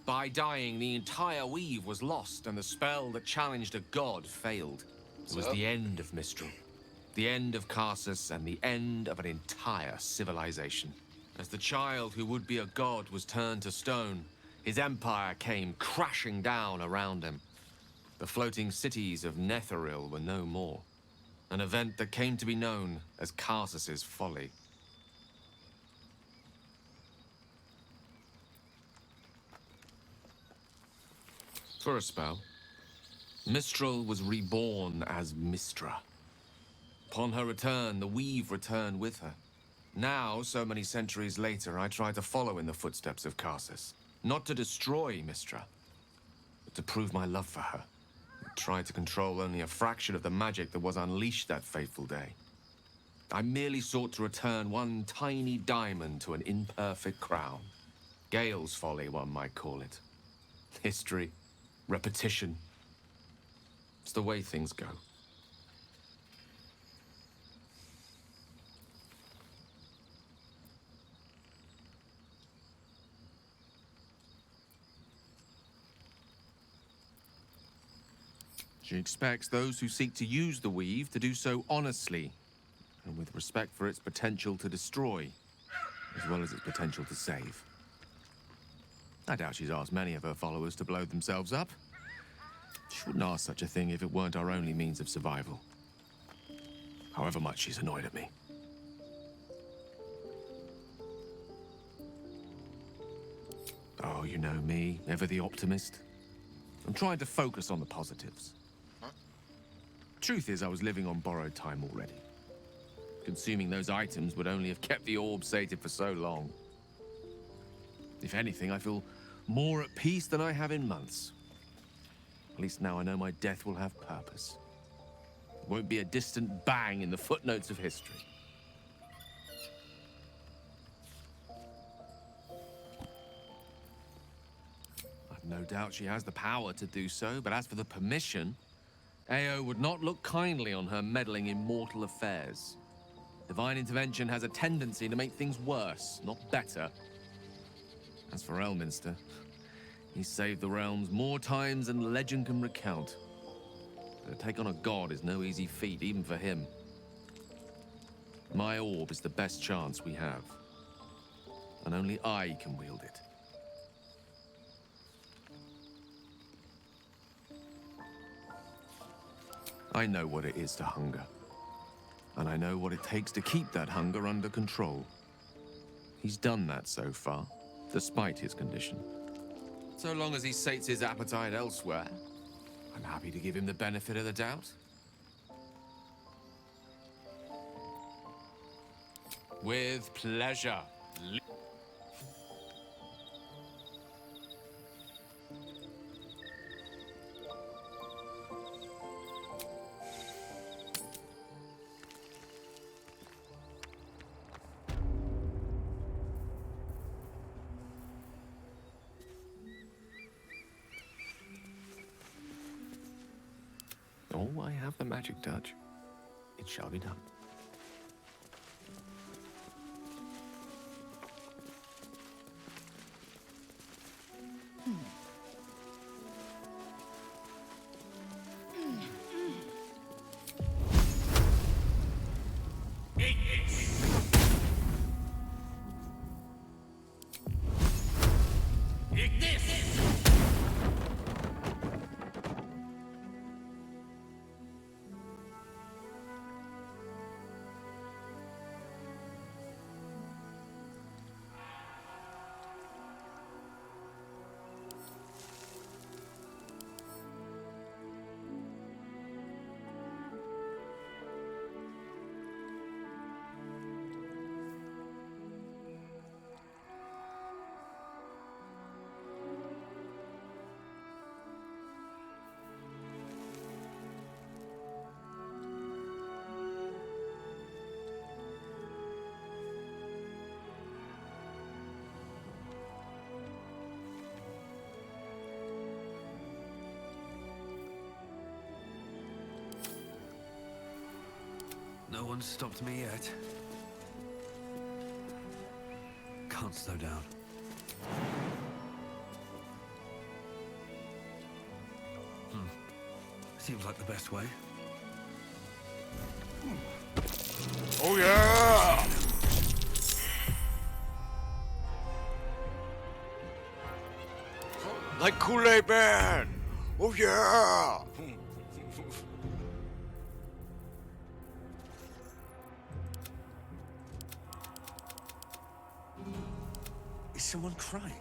By dying, the entire weave was lost, and the spell that challenged a god failed. It was the end of Mistril. The end of Karsus and the end of an entire civilization. As the child who would be a god was turned to stone, his empire came crashing down around him. The floating cities of Netheril were no more. An event that came to be known as Karsus's folly. For a spell, Mistral was reborn as Mistra. Upon her return, the Weave returned with her. Now, so many centuries later, I try to follow in the footsteps of Karsus. Not to destroy Mistra, but to prove my love for her. I tried to control only a fraction of the magic that was unleashed that fateful day. I merely sought to return one tiny diamond to an imperfect crown. Gale's folly, one might call it. History, repetition. It's the way things go. She expects those who seek to use the Weave to do so honestly, and with respect for its potential to destroy, as well as its potential to save. I doubt she's asked many of her followers to blow themselves up. She wouldn't ask such a thing if it weren't our only means of survival. However much she's annoyed at me. Oh, you know me, ever the optimist. I'm trying to focus on the positives. Truth is, I was living on borrowed time already. Consuming those items would only have kept the orb sated for so long. If anything, I feel more at peace than I have in months. At least now I know my death will have purpose. It won't be a distant bang in the footnotes of history. I've no doubt she has the power to do so, but as for the permission, Ao would not look kindly on her meddling in mortal affairs. Divine intervention has a tendency to make things worse, not better. As for Elminster, he saved the realms more times than legend can recount. But to take on a god is no easy feat, even for him. My orb is the best chance we have. And only I can wield it. I know what it is to hunger. And I know what it takes to keep that hunger under control. He's done that so far, despite his condition. So long as he sates his appetite elsewhere, I'm happy to give him the benefit of the doubt. With pleasure. Oh, I have the magic touch. It shall be done. No one's stopped me yet. Can't slow down. Seems like the best way. Oh yeah! Like Kool-Aid Man! Oh yeah! Is someone crying?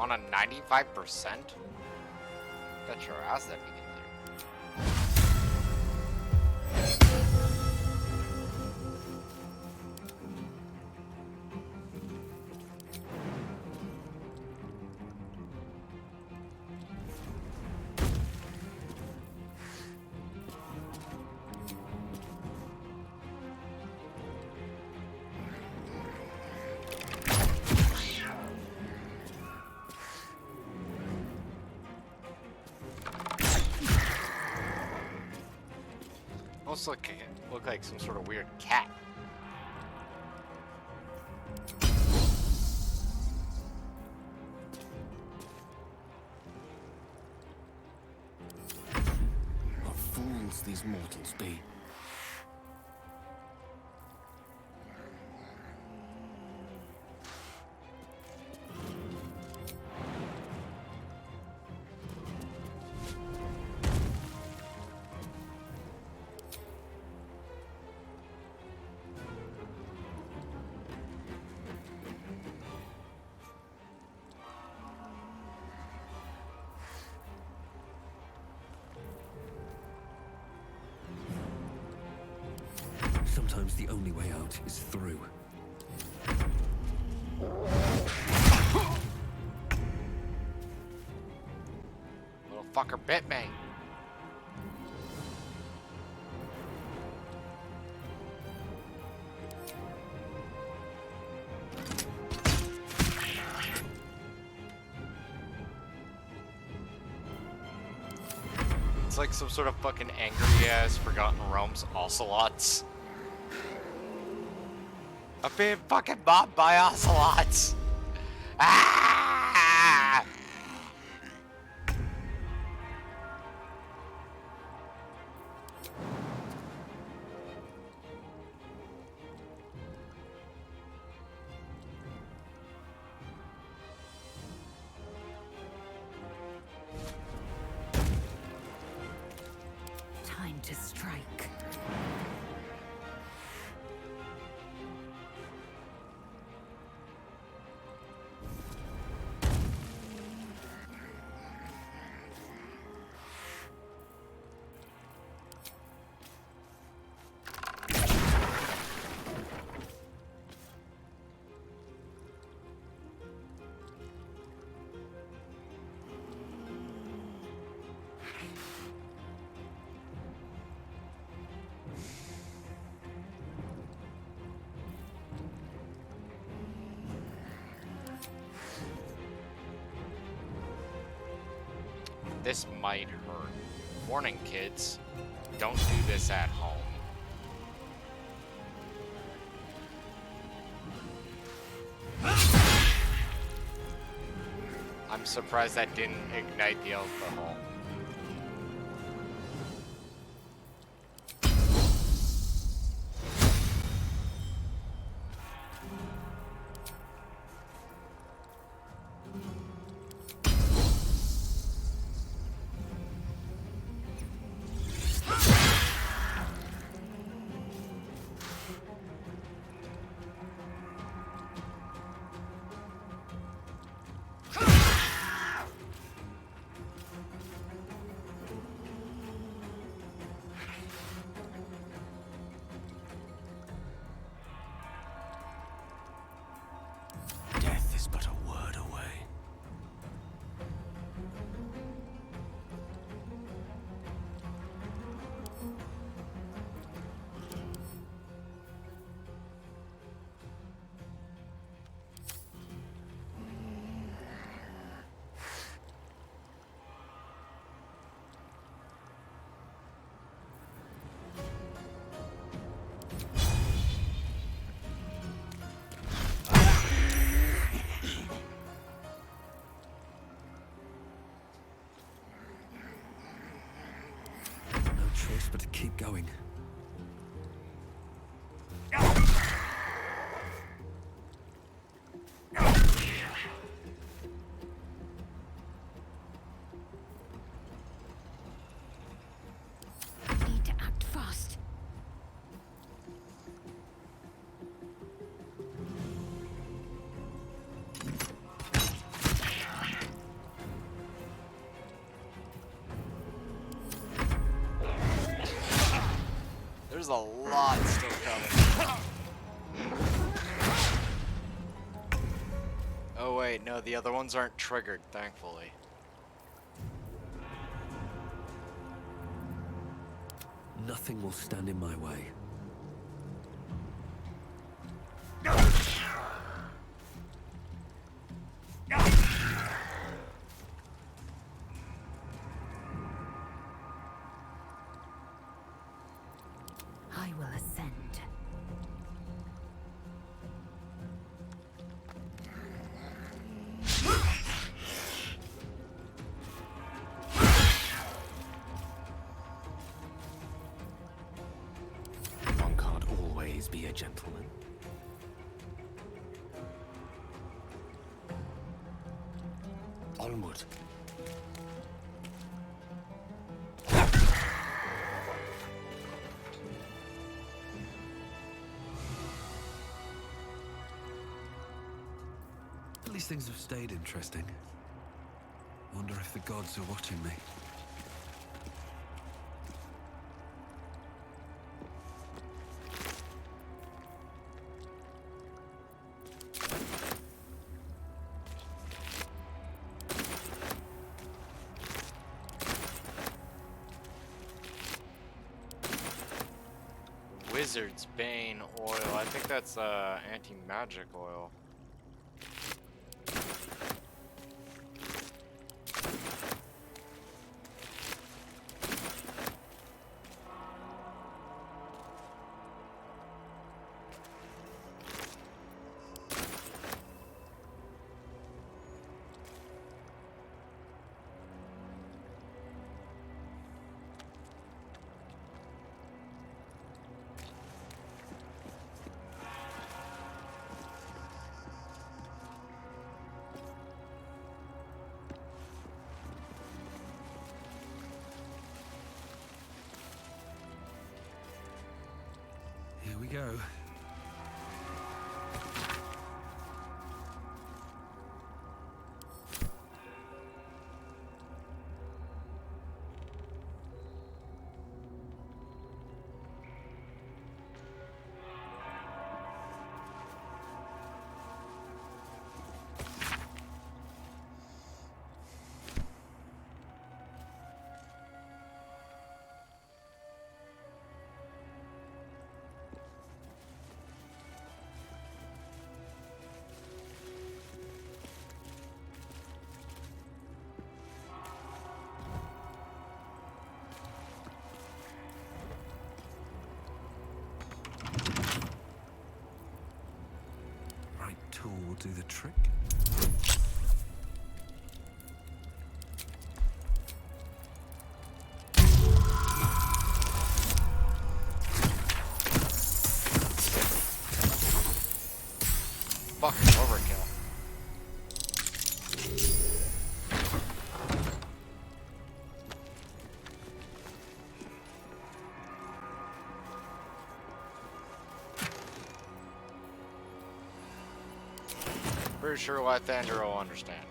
On a 95%? Bet your ass that we can do. Almost look like some sort of weird cat. What fools these mortals be. Sometimes the only way out is through. Little fucker bit me. It's like some sort of fucking angry ass Forgotten Realms ocelots. I'm being fucking mobbed by ocelots. Ah! Time to strike. This might hurt. Warning, kids. Don't do this at home. I'm surprised that didn't ignite the alcohol. going. Need to act fast. There's a lot still coming. Oh wait, no, the other ones aren't triggered, thankfully. Nothing will stand in my way. I will ascend. One can't always be a gentleman. Onward. At least things have stayed interesting. Wonder if the gods are watching me. Wizard's Bane oil. I think that's anti-magic oil. Here we go. Right tool will do the trick. Fucking overkill. Pretty sure Lathander will understand it.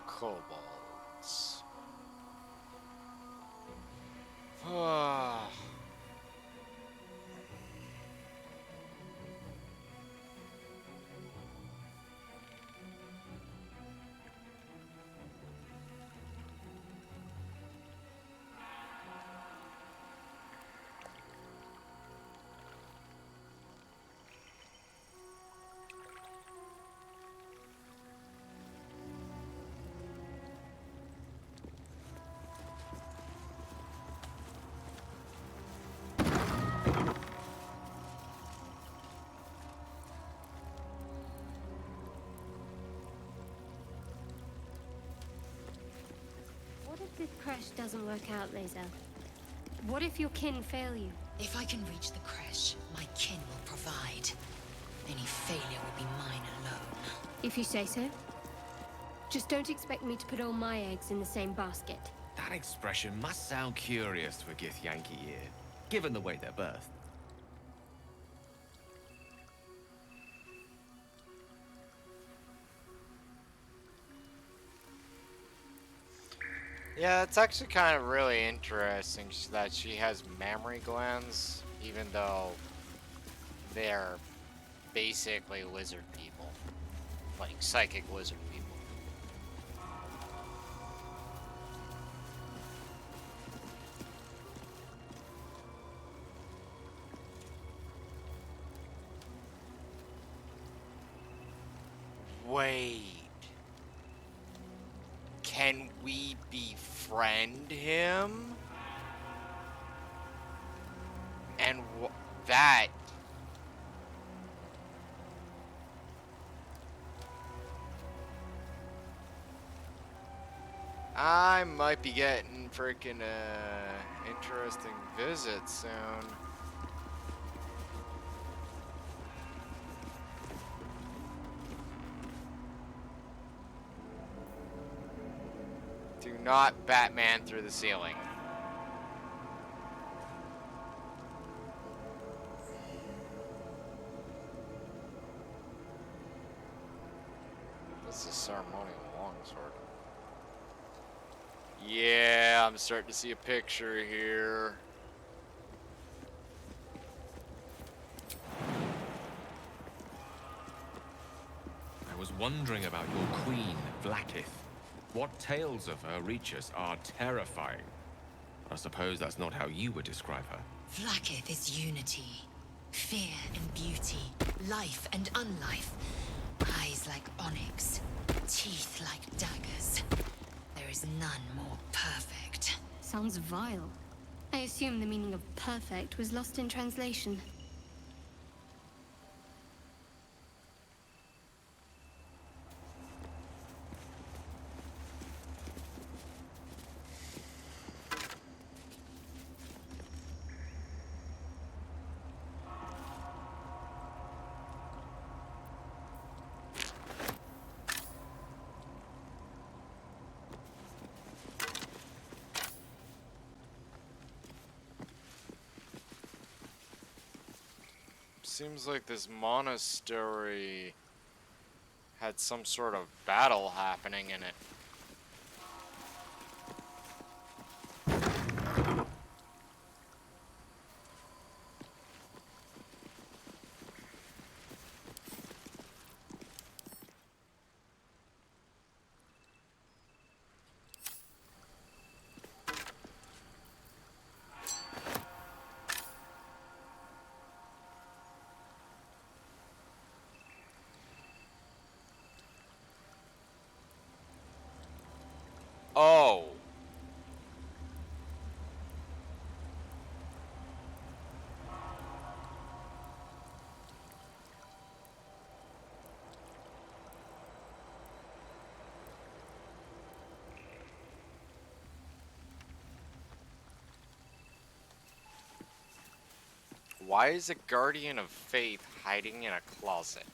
Kobolds. the crash doesn't work out, Lae'zel? What if your kin fail you? If I can reach the creche, my kin will provide. Any failure will be mine alone. If you say so. Just don't expect me to put all my eggs in the same basket. That expression must sound curious to a Githyanki ear, given the way they're birthed. Yeah, it's actually kind of really interesting that she has mammary glands, even though they're basically lizard people. Like, psychic lizard people. Wait. Can we befriend him? And that... I might be getting freaking interesting visits soon. Do not Batman through the ceiling. This is ceremonial longsword. Yeah, I'm starting to see a picture here. I was wondering about your queen, Vlaakith. What tales of her reach us are terrifying. I suppose that's not how you would describe her. Vlaakith is unity. Fear and beauty. Life and unlife. Eyes like onyx. Teeth like daggers. There is none more perfect. Sounds vile. I assume the meaning of perfect was lost in translation. Seems like this monastery had some sort of battle happening in it. Oh. Why is a guardian of faith hiding in a closet?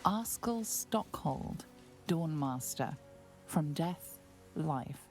Arskel Stockhold, Dawnmaster. From death, life.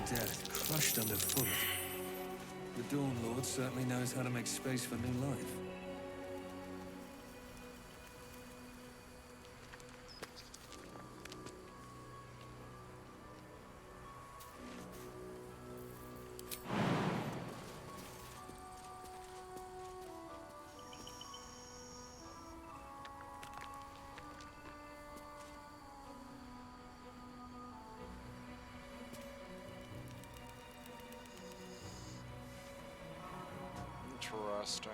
Death crushed underfoot. The Dawn Lord certainly knows how to make space for new life. Interesting.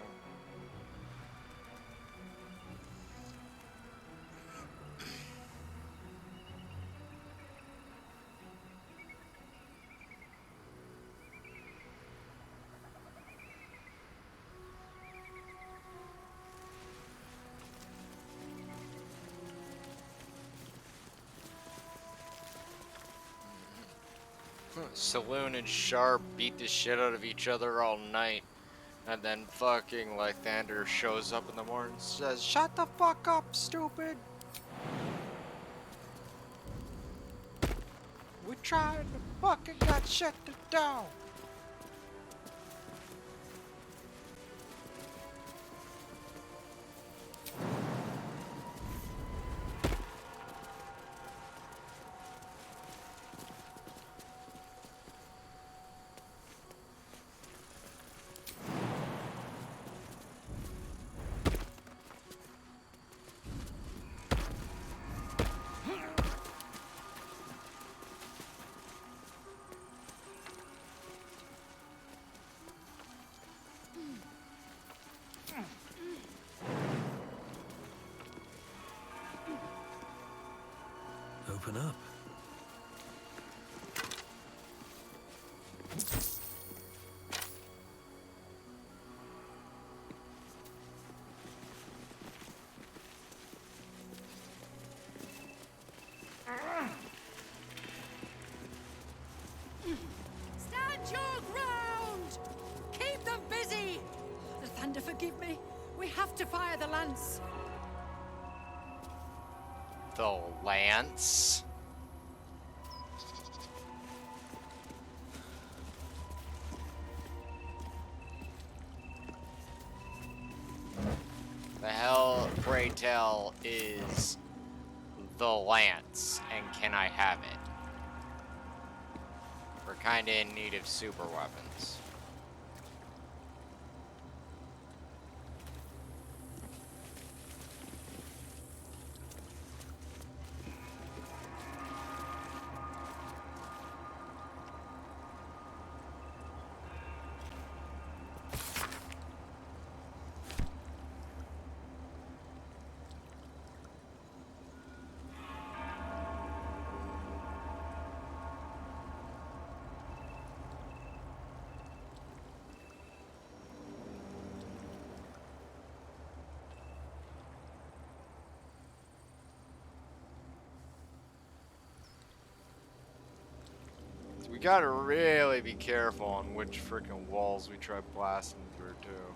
Saloon and Sharp beat the shit out of each other all night. And then fucking Lythander shows up in the morning and says, "Shut the fuck up, stupid! We're trying to fucking got shut down!" Open up. Stand your ground! Keep them busy! Lathander, forgive me. We have to fire the lance. The lance? The hell, pray tell, is the lance, and can I have it? We're kinda in need of super weapons. gotta really be careful on which freaking walls we try blasting through, too.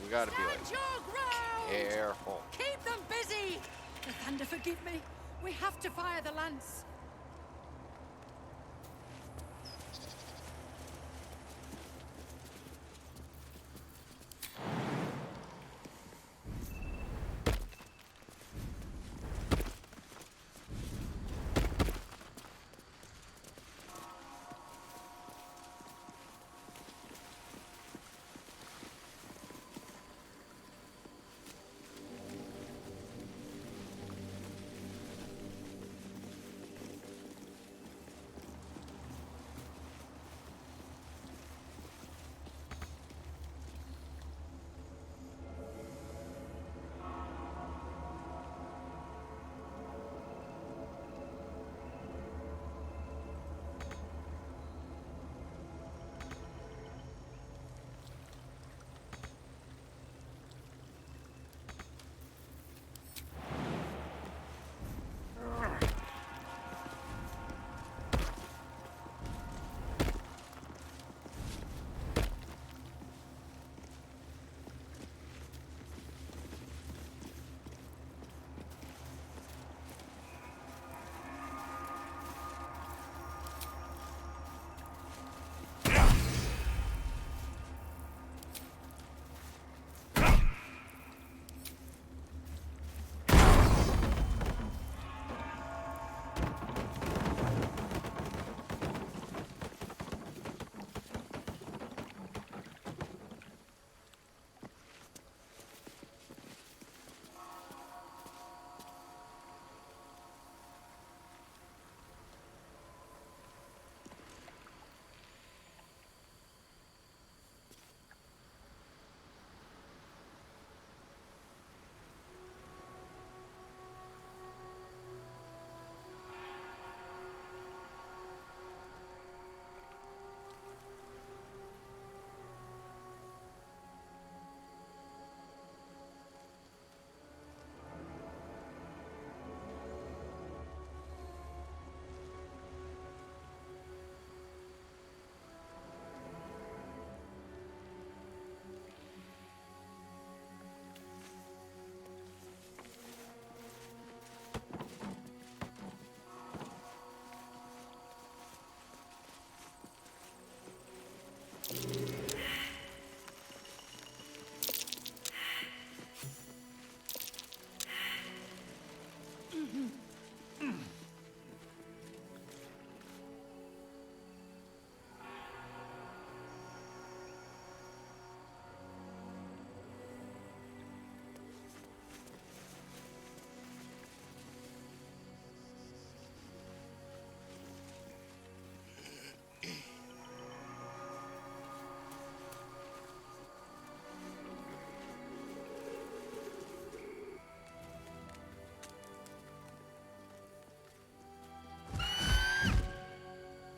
We gotta be like, Stand your ground! careful. Keep them busy! The Thunder, forgive me. We have to fire the lance.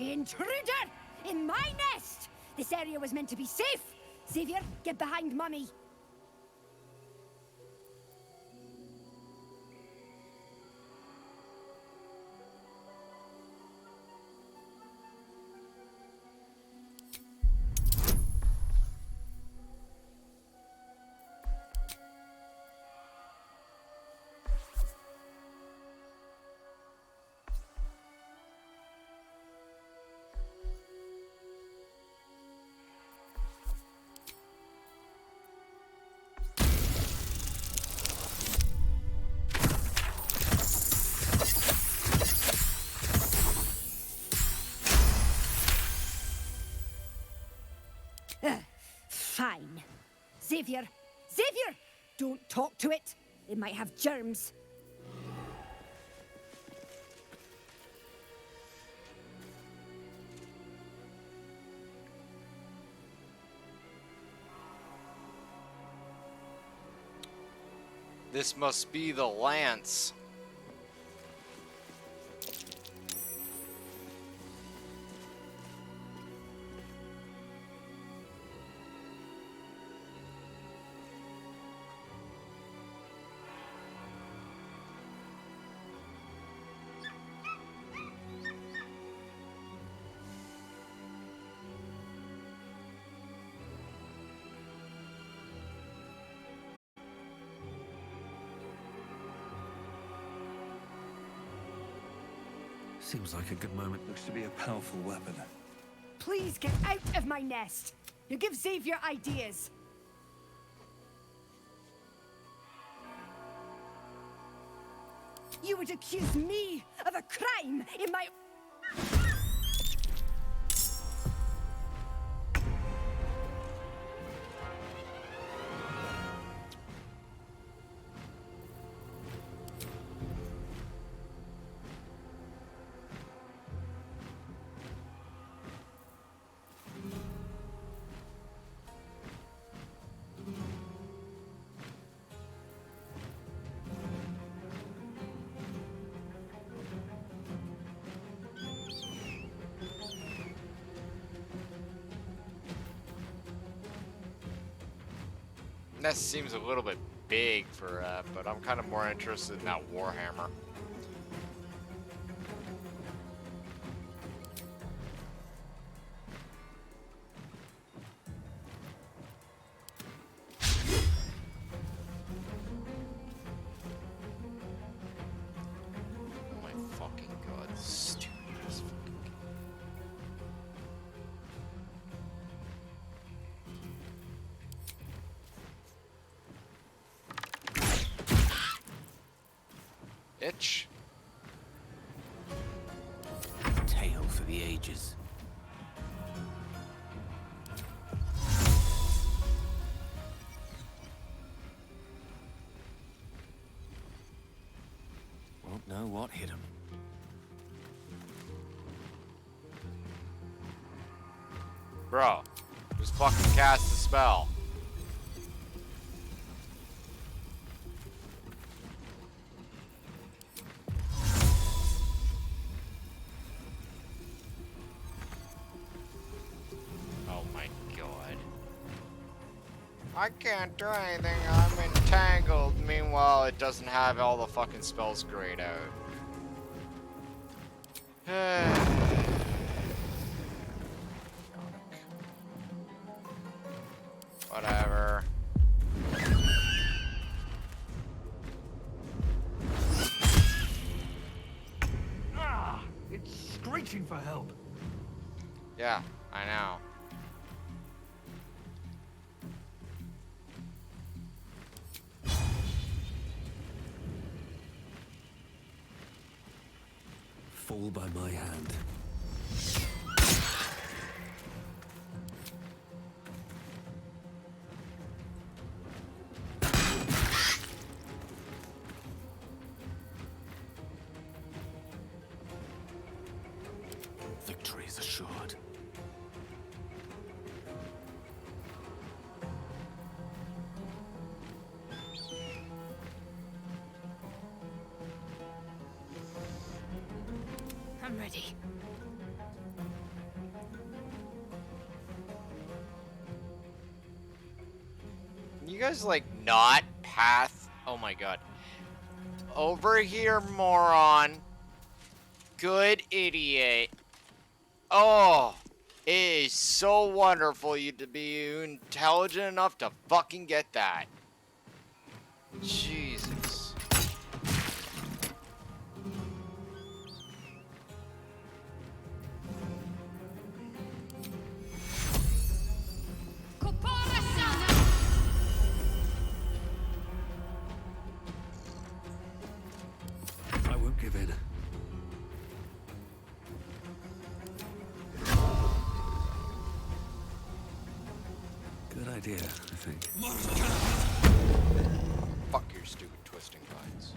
Intruder! In my nest! This area was meant to be safe! Xavier, get behind Mummy! Fine. Xavier! Xavier! Don't talk to it. It might have germs. This must be the lance. Seems like a good moment. Looks to be a powerful weapon. Please get out of my nest. You give Xavier ideas. You would accuse me of a crime in my... Nest seems a little bit big for but I'm kind of more interested in that Warhammer. Oh my fucking god, stupid ass fucking game. Itch. Tale for the ages. Won't know what hit him. Bro, just fucking cast the spell. Oh my god. I can't do anything, I'm entangled. Meanwhile, it doesn't have all the fucking spells grayed out. Whatever. Ah! It's screeching for help. Yeah, I know. Fall by my hand. Victory is assured. I'm ready. You guys like not path? Oh my god. Over here, moron. Good idiot. Oh, it is so wonderful you to be intelligent enough to fucking get that. Jesus. I won't give in. Good idea, I think. Fuck your stupid twisting vines.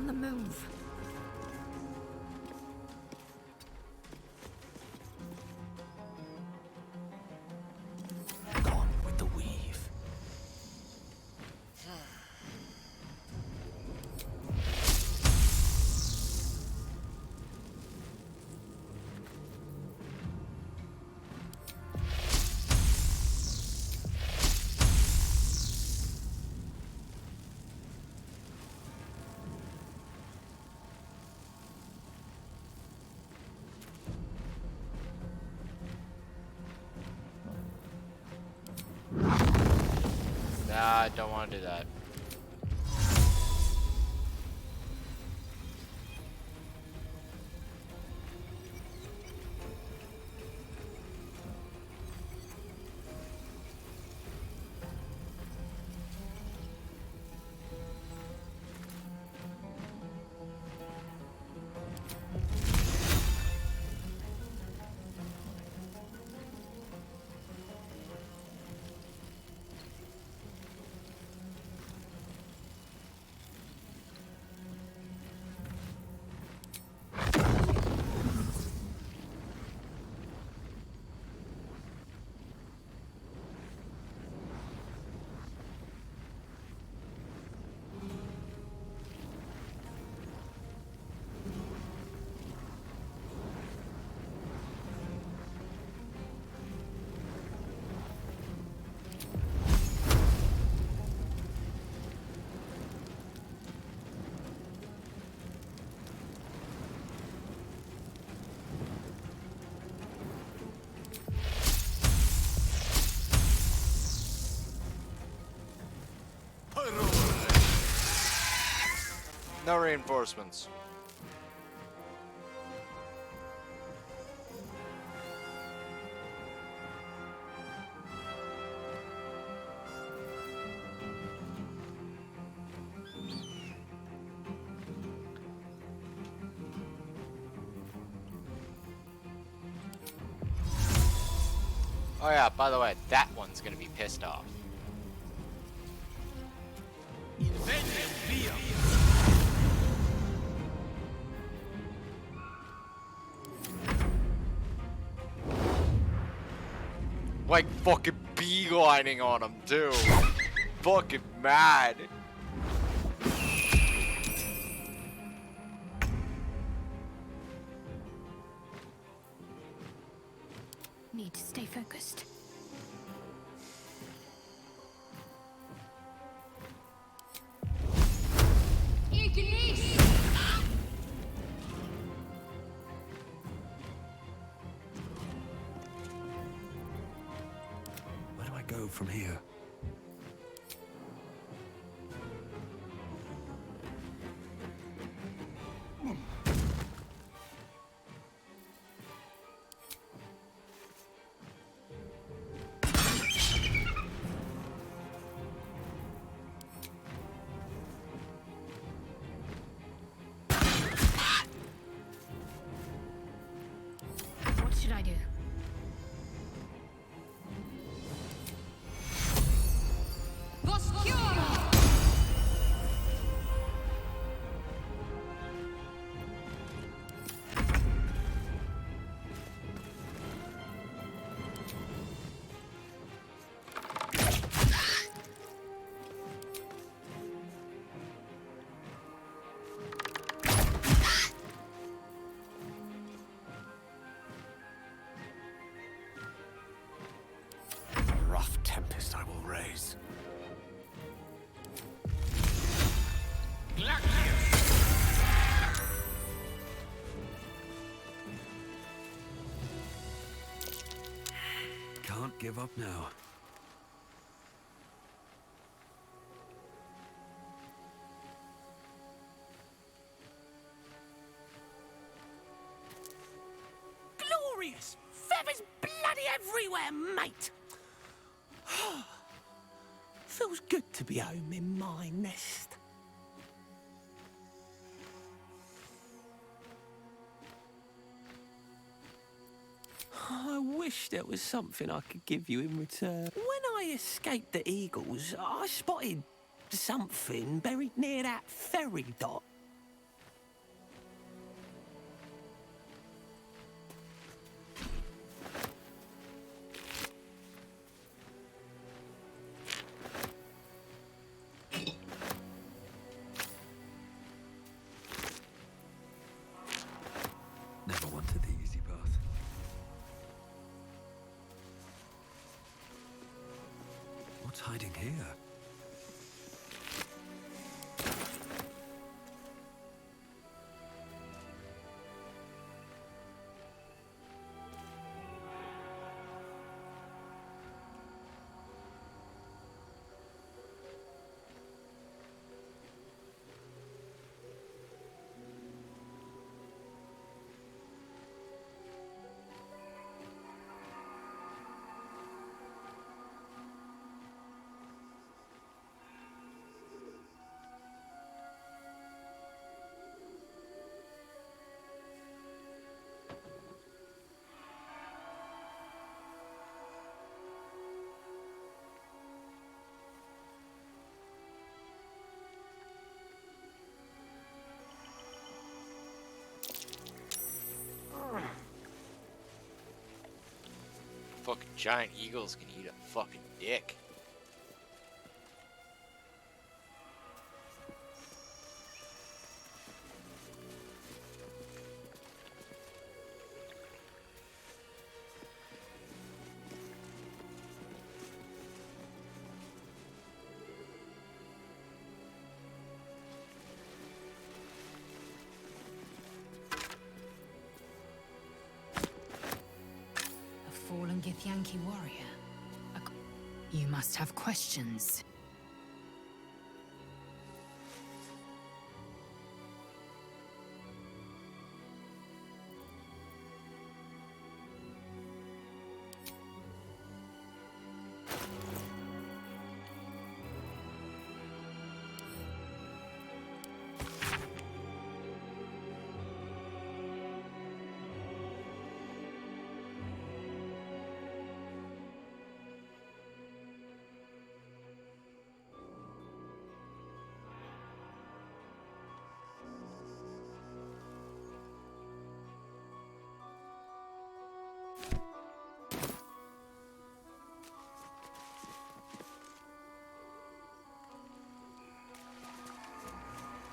on the move. Gone with the weave. Nah, I don't want to do that. No reinforcements. Oh yeah, by the way, that one's gonna be pissed off. Like fucking beelining on him too. Fucking mad. Need to stay focused. Where do I go from here? What should I do? A rough tempest I will raise. Can't give up now. Glorious! Feathers bloody everywhere, mate! Feels good to be home in my nest. I wish there was something I could give you in return. When I escaped the eagles, I spotted something buried near that ferry dock. hiding here? Fucking giant eagles can eat a fucking dick. Fallen Githyanki warrior. You must have questions.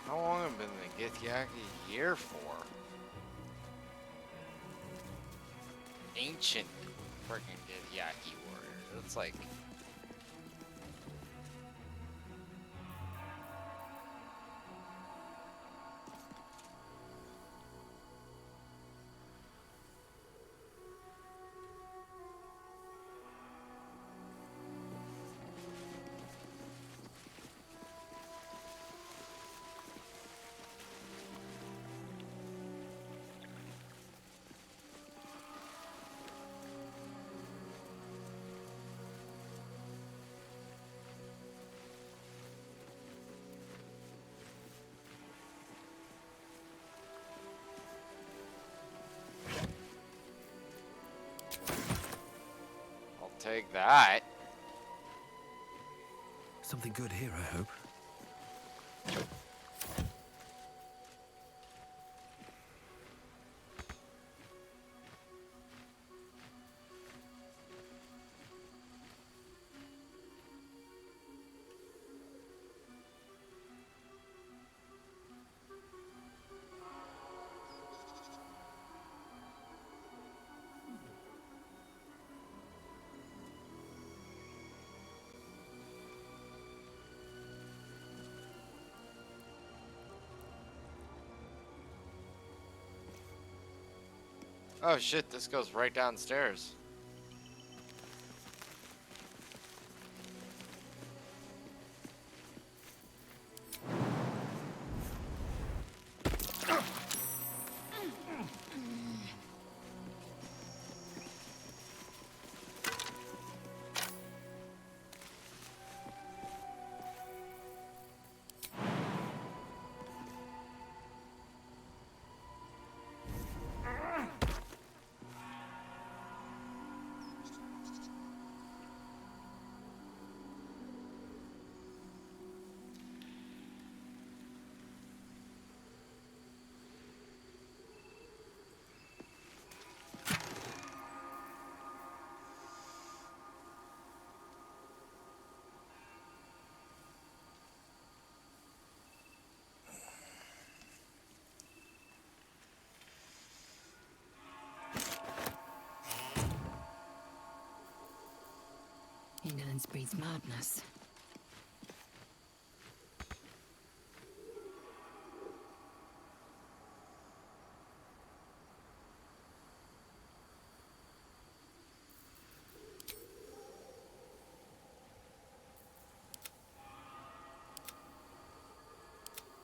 How long have been the Githyanki here for? Ancient freaking Githyanki warriors. That's like... Take that. Something good here, I hope. Oh shit, this goes right downstairs. Ignorance breeds madness.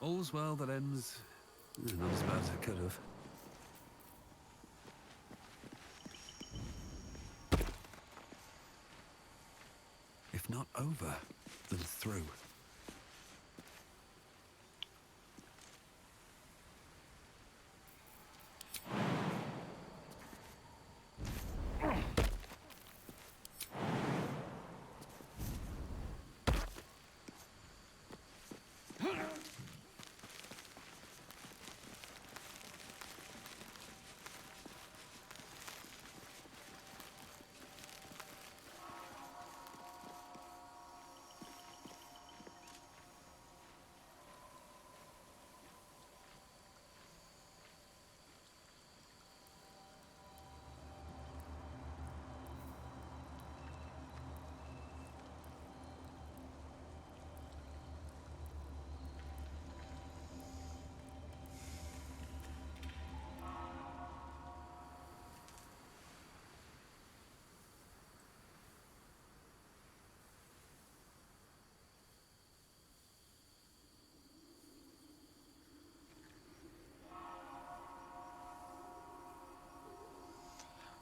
All's well that ends not as bad as it could have. If not over, then through.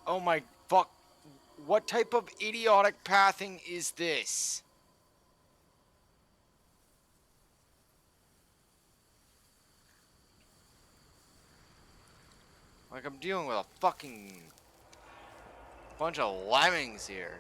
Oh my fuck. What type of idiotic pathing is this? Like I'm dealing with a fucking bunch of lemmings here.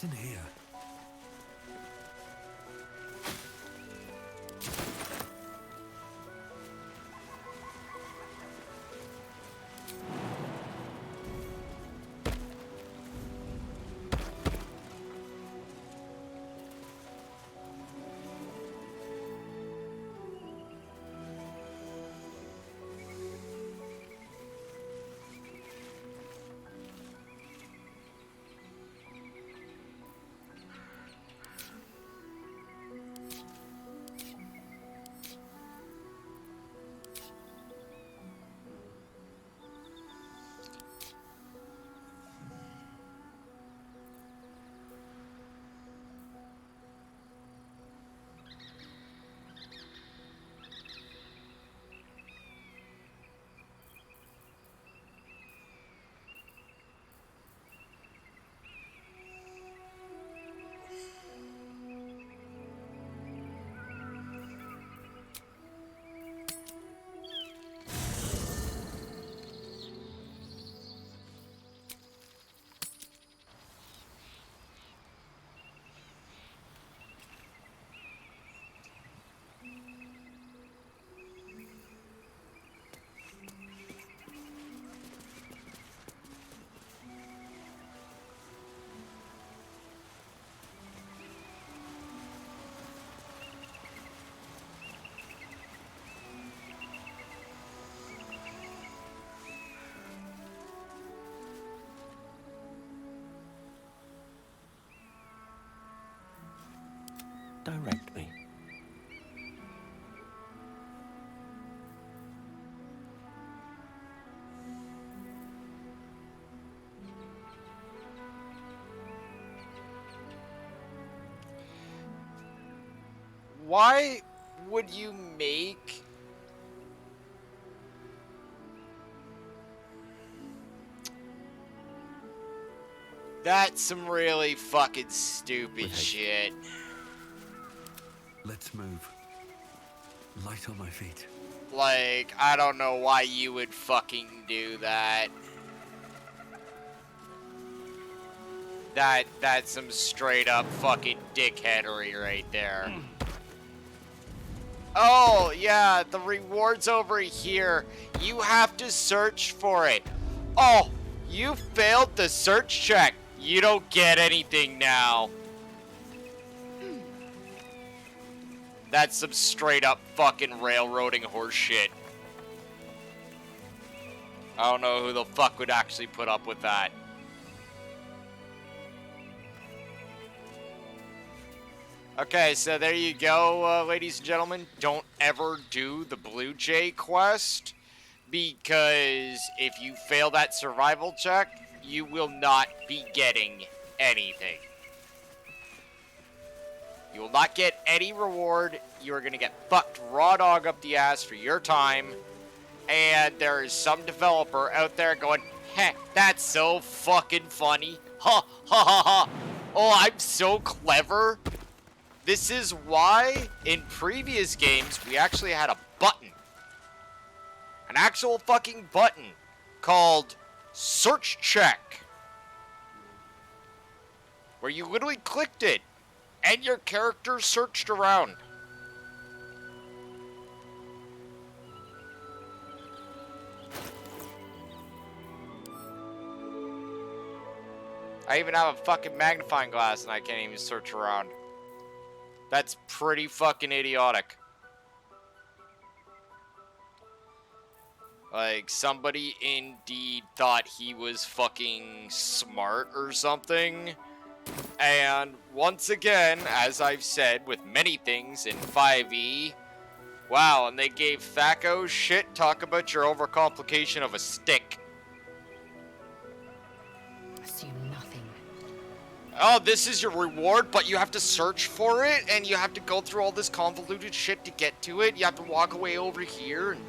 What's in here? Direct me. Why would you make that's some really fucking stupid shit. Let's move. Light on my feet. Like, I don't know why you would fucking do that. That's some straight up fucking dickheadery right there. Oh, yeah, the reward's over here. You have to search for it. Oh, you failed the search check. You don't get anything now. That's some straight up fucking railroading horse shit. I don't know who the fuck would actually put up with that. Okay, so there you go, ladies and gentlemen. Don't ever do the Blue Jay quest, because if you fail that survival check, you will not be getting anything. You will not get any reward. You are going to get fucked raw dog up the ass for your time. And there is some developer out there going, heh, that's so fucking funny. Ha, ha, ha, ha. Oh, I'm so clever. This is why in previous games we actually had a button. An actual fucking button called Search Check. Where you literally clicked it and your character searched around. I even have a fucking magnifying glass and I can't even search around. That's pretty fucking idiotic. Like, somebody indeed thought he was fucking smart or something. And once again, as I've said with many things in 5e, wow, and they gave Thaco shit, talk about your overcomplication of a stick. Assume nothing. Oh, this is your reward, but you have to search for it, and you have to go through all this convoluted shit to get to it. You have to walk away over here, and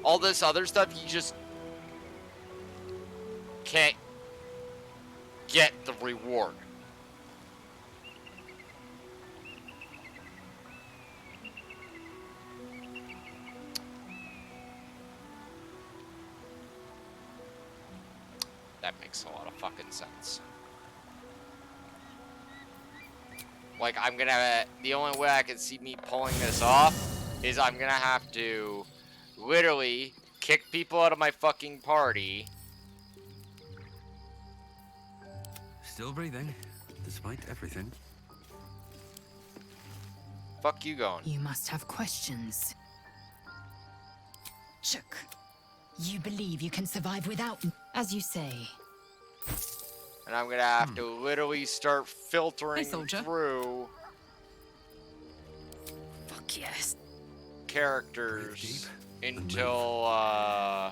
all this other stuff. You just can't get the reward. That makes a lot of fucking sense. Like, I'm gonna, the only way I can see me pulling this off is I'm gonna have to literally kick people out of my fucking party. Still breathing, despite everything. Fuck you going. You must have questions. Chook. You believe you can survive without me, as you say. And I'm gonna have to literally start filtering soldier. through Fuck yes. characters until I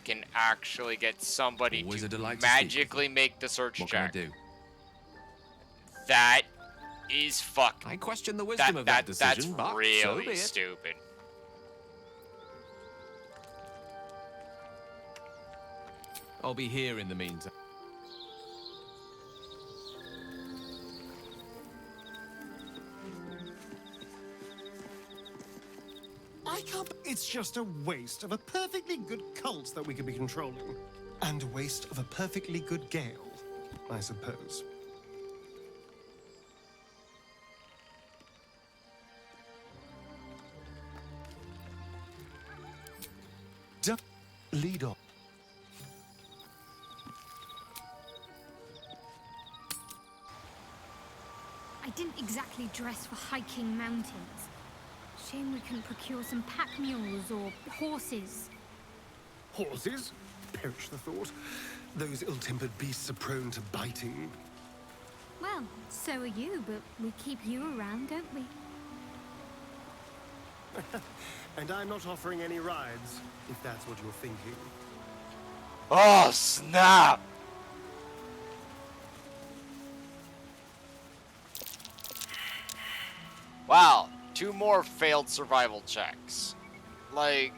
can actually get somebody Always a to delight to speak. magically make the search What can I check. do? That is fucking. I question the wisdom of that decision, That's but really so be it. stupid. I'll be here in the meantime. I can't. It's just a waste of a perfectly good cult that we could be controlling. And a waste of a perfectly good Gale, I suppose. Lead on. I didn't exactly dress for hiking mountains. Shame we couldn't procure some pack mules or horses. Horses? Perish the thought. Those ill-tempered beasts are prone to biting. Well, so are you, but we keep you around, don't we? And I'm not offering any rides, if that's what you're thinking. Oh, snap! Wow, 2 more failed survival checks. Like,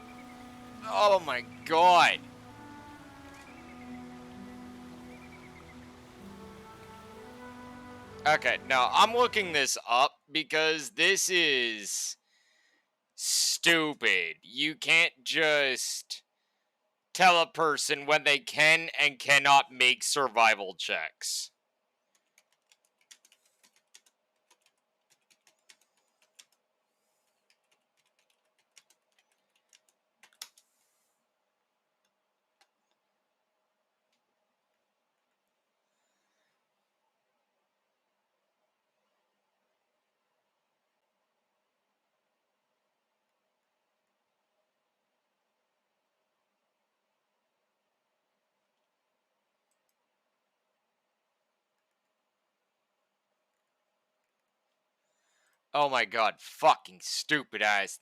oh my god. Okay, now I'm looking this up because this is stupid. You can't just tell a person when they can and cannot make survival checks. Oh my god, fucking stupid ass.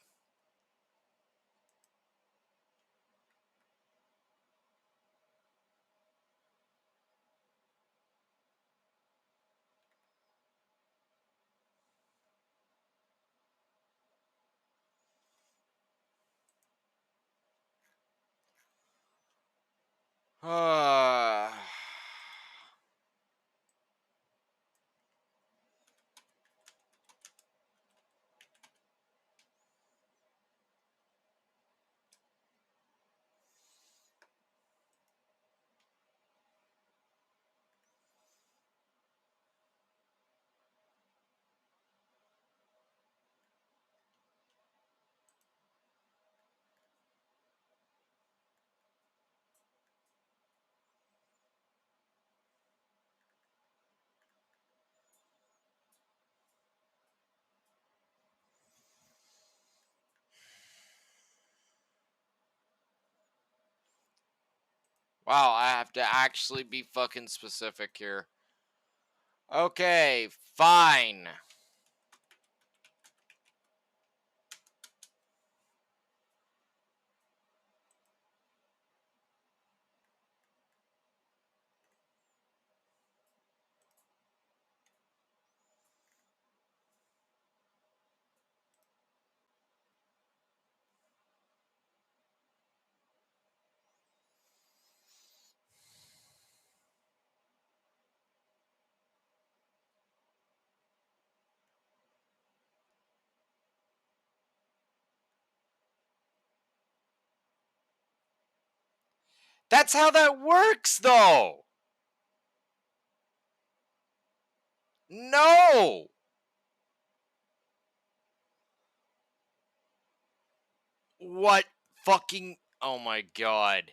Wow, I have to actually be fucking specific here. Okay, fine. That's how that works, though. No! What fucking... Oh my god.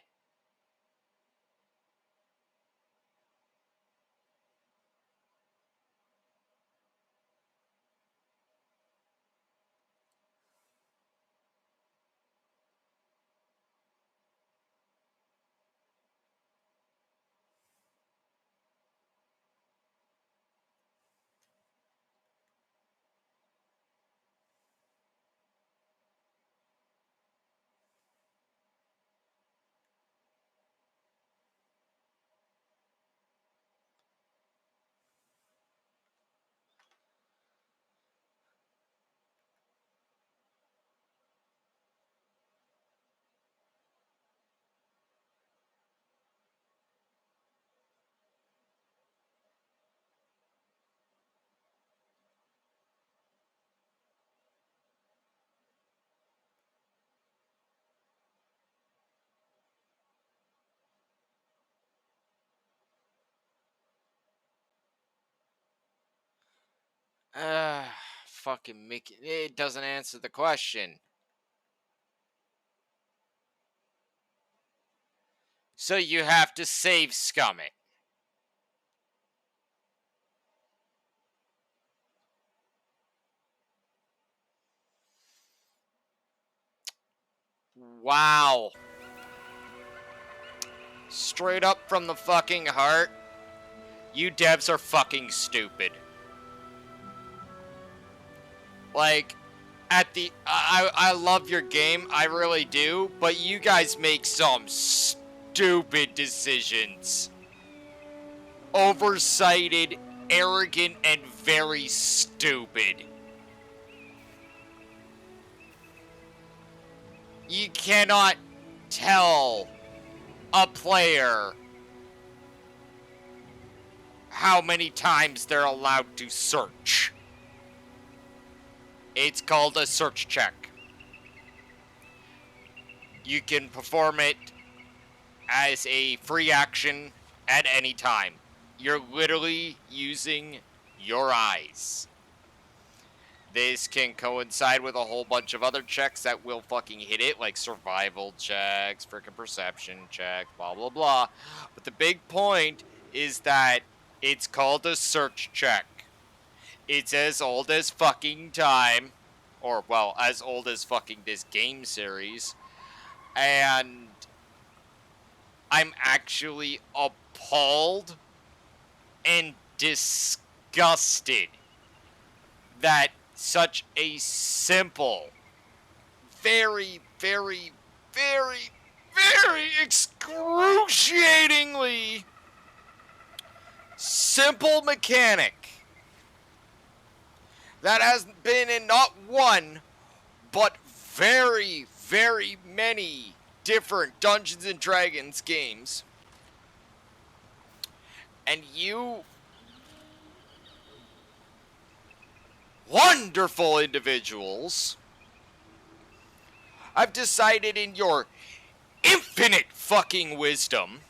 Fucking Mickey. It doesn't answer the question. So you have to save Scummit. Wow. Straight up from the fucking heart. You devs are fucking stupid. Like, I love your game, I really do, but you guys make some stupid decisions. Oversighted, arrogant, and very stupid. You cannot tell a player how many times they're allowed to search. It's called a search check. You can perform it as a free action at any time. You're literally using your eyes. This can coincide with a whole bunch of other checks that will fucking hit it, like survival checks, freaking perception checks, blah, blah, blah. But the big point is that it's called a search check. It's as old as fucking time, or, well, as old as fucking this game series, and I'm actually appalled and disgusted that such a simple, very, very, very, very excruciatingly simple mechanic that has been in not one, but very, very many different Dungeons and Dragons games. And you wonderful individuals have decided in your infinite fucking wisdom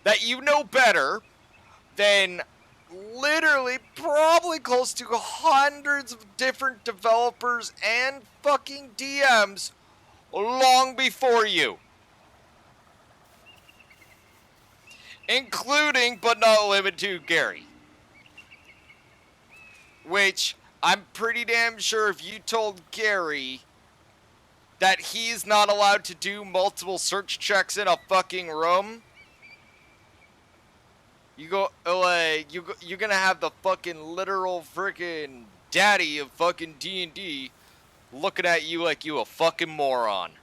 that you know better than literally probably close to hundreds of different developers and fucking DMs long before you. Including, but not limited to, Gary. Which, I'm pretty damn sure if you told Gary that he's not allowed to do multiple search checks in a fucking room, you're gonna have the fucking literal freaking daddy of fucking D&D looking at you like you a fucking moron.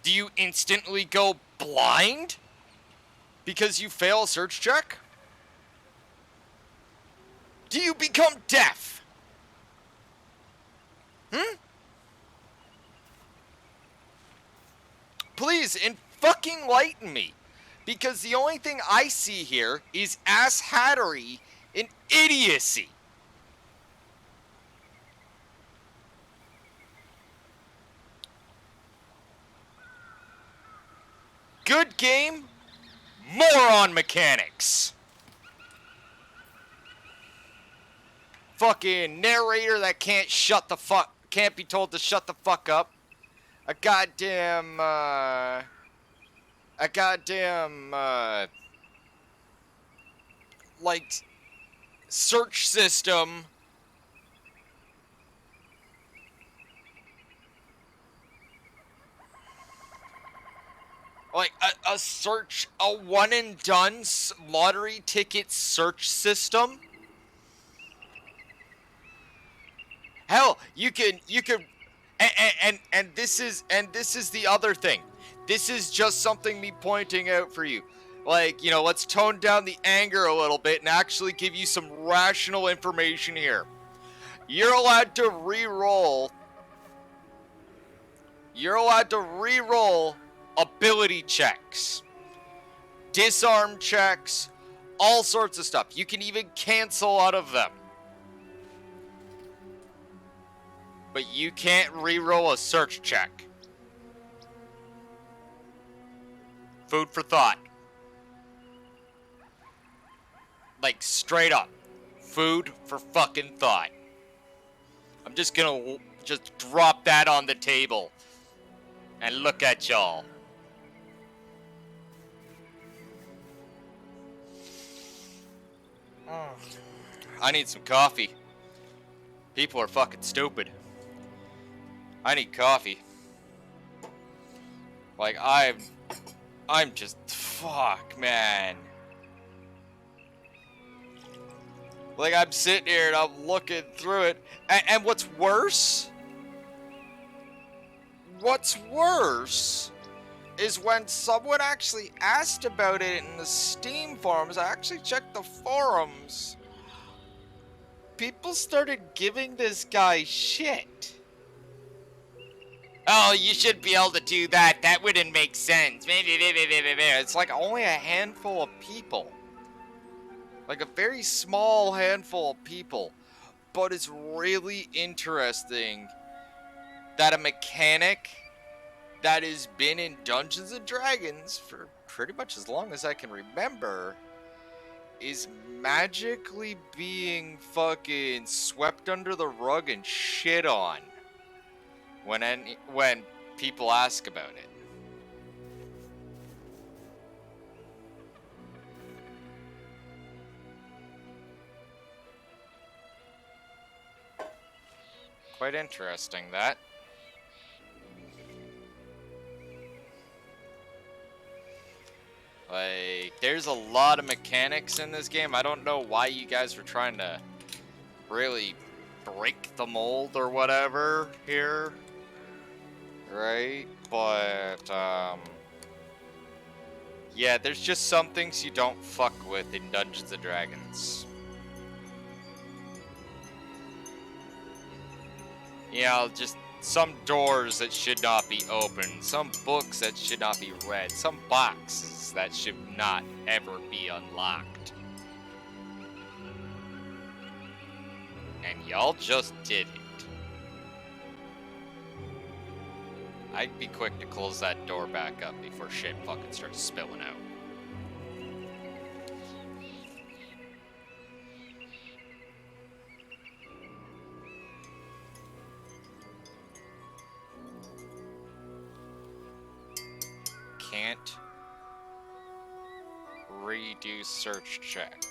Do you instantly go blind because you fail a search check? Do you become deaf? Please, fucking enlighten me. Because the only thing I see here is ass-hattery and idiocy. Good game, moron mechanics. fucking narrator that can't be told to shut the fuck up. A goddamn, like, search system. Like, a one and done lottery ticket search system. Hell, you could, and this is the other thing. This is just something me pointing out for you. Like, you know, let's tone down the anger a little bit and actually give you some rational information here. You're allowed to re-roll. You're allowed to re-roll ability checks, disarm checks, all sorts of stuff. You can even cancel out of them. But you can't re-roll a search check. Food for thought. Like, straight up. Food for fucking thought. I'm just gonna just drop that on the table. And look at y'all. I need some coffee. People are fucking stupid. I need coffee. Like, I'm just, fuck, man. Like, I'm sitting here and I'm looking through it. And what's worse is when someone actually asked about it in the Steam forums. I actually checked the forums. People started giving this guy shit. Oh, you should be able to do that. That wouldn't make sense. It's like only a handful of people. Like a very small handful of people. But it's really interesting that a mechanic that has been in Dungeons and Dragons for pretty much as long as I can remember is magically being fucking swept under the rug and shit on when people ask about it. Quite interesting, that. Like, there's a lot of mechanics in this game. I don't know why you guys were trying to really break the mold or whatever here. Right? But, yeah, there's just some things you don't fuck with in Dungeons & Dragons. You know, just some doors that should not be opened, some books that should not be read, some boxes that should not ever be unlocked. And y'all just did it. I'd be quick to close that door back up before shit fucking starts spilling out. Can't redo search check.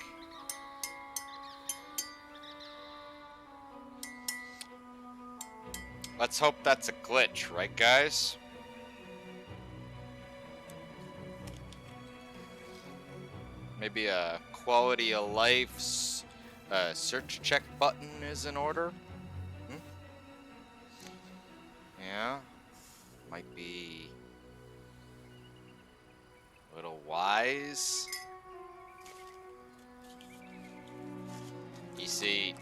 Let's hope that's a glitch, right guys? Maybe a quality of life search check button is in order? Yeah, might be a little wise. You see,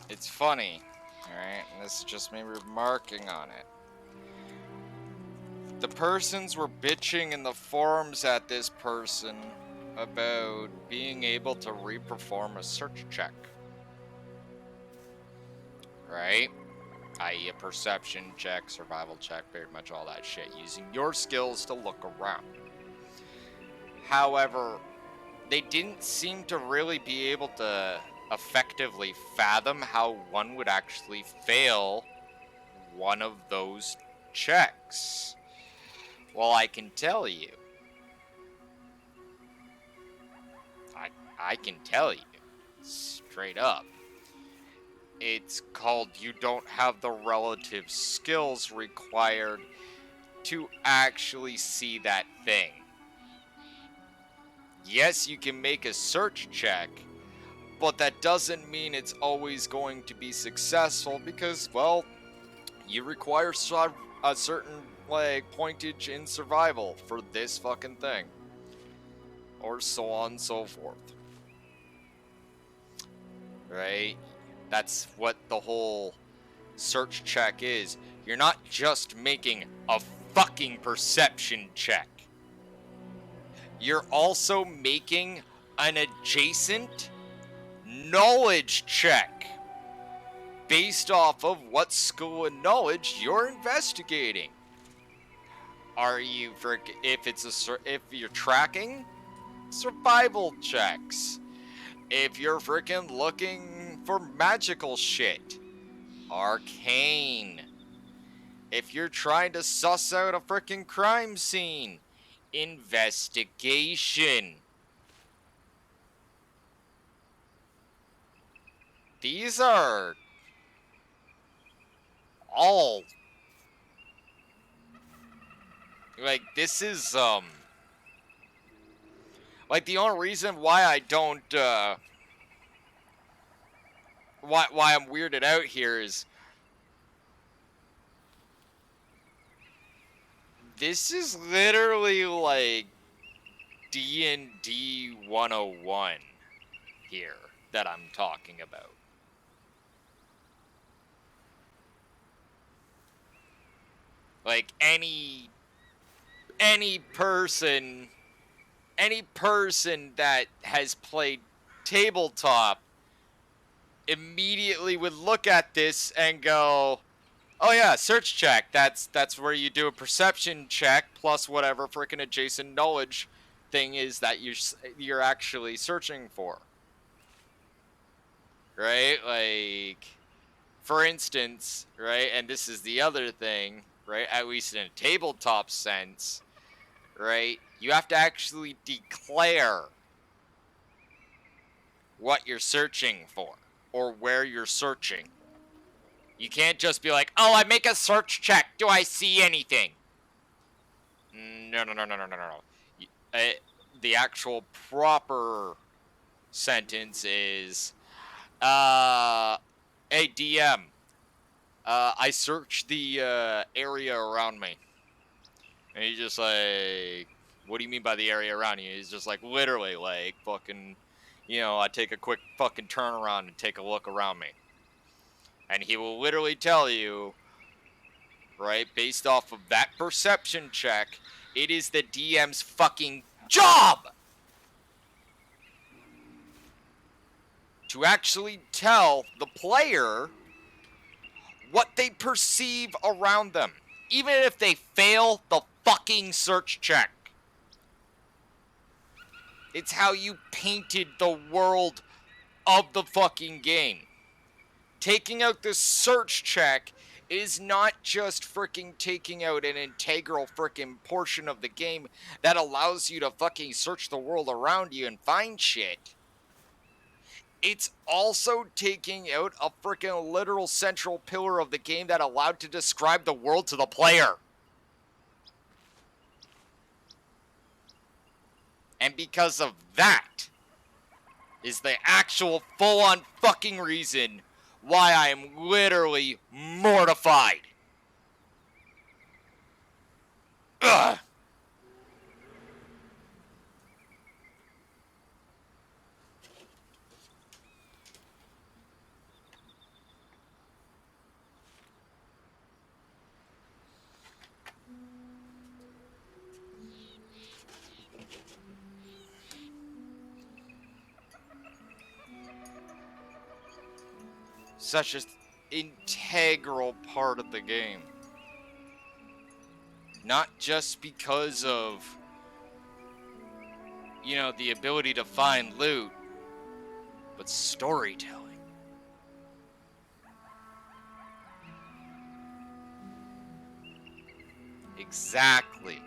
it's funny, alright? And this is just me remarking on it. The persons were bitching in the forums at this person about being able to re-perform a search check. Right? I.e. a perception check, survival check, very much all that shit, using your skills to look around. However, they didn't seem to really be able to effectively fathom how one would actually fail one of those checks. Well, I can tell you. I can tell you, straight up. It's called you don't have the relative skills required to actually see that thing. Yes, you can make a search check, but that doesn't mean it's always going to be successful because, well, you require a certain, like, pointage in survival for this fucking thing. Or so on and so forth. Right? That's what the whole search check is. You're not just making a fucking perception check. You're also making an adjacent knowledge check based off of what skill and knowledge you're investigating. Are you if you're tracking, survival checks. If you're freaking looking for magical shit, arcane. If you're trying to suss out a freaking crime scene, investigation. These are all, like, this is like, the only reason why I don't why I'm weirded out here is this is literally like D&D 101 here that I'm talking about. Like, any person that has played tabletop immediately would look at this and go, oh yeah, search check. That's where you do a perception check plus whatever freaking adjacent knowledge thing is that you're actually searching for. Right? Like, for instance, right, and this is the other thing, right, at least in a tabletop sense, right, you have to actually declare what you're searching for or where you're searching. You can't just be like, oh, I make a search check. Do I see anything? No. The actual proper sentence is, hey, DM, I searched the area around me. And he's just like, what do you mean by the area around you? He's just like, literally, like, fucking, you know, I take a quick fucking turn around and take a look around me. And he will literally tell you, right, based off of that perception check, it is the DM's fucking job to actually tell the player what they perceive around them, even if they fail the fucking search check. It's how you painted the world of the fucking game. Taking out the search check is not just freaking taking out an integral freaking portion of the game that allows you to fucking search the world around you and find shit. It's also taking out a freaking literal central pillar of the game that allowed to describe the world to the player. And because of that is the actual full-on fucking reason why I am literally mortified. Ugh. Such an integral part of the game. Not just because of, you know, the ability to find loot, but storytelling. Exactly.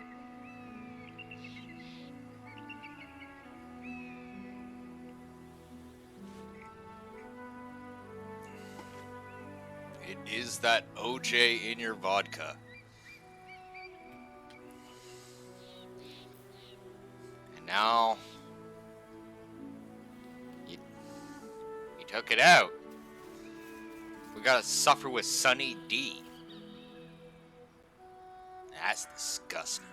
It is that OJ in your vodka. And now you took it out. We gotta suffer with Sunny D. That's disgusting.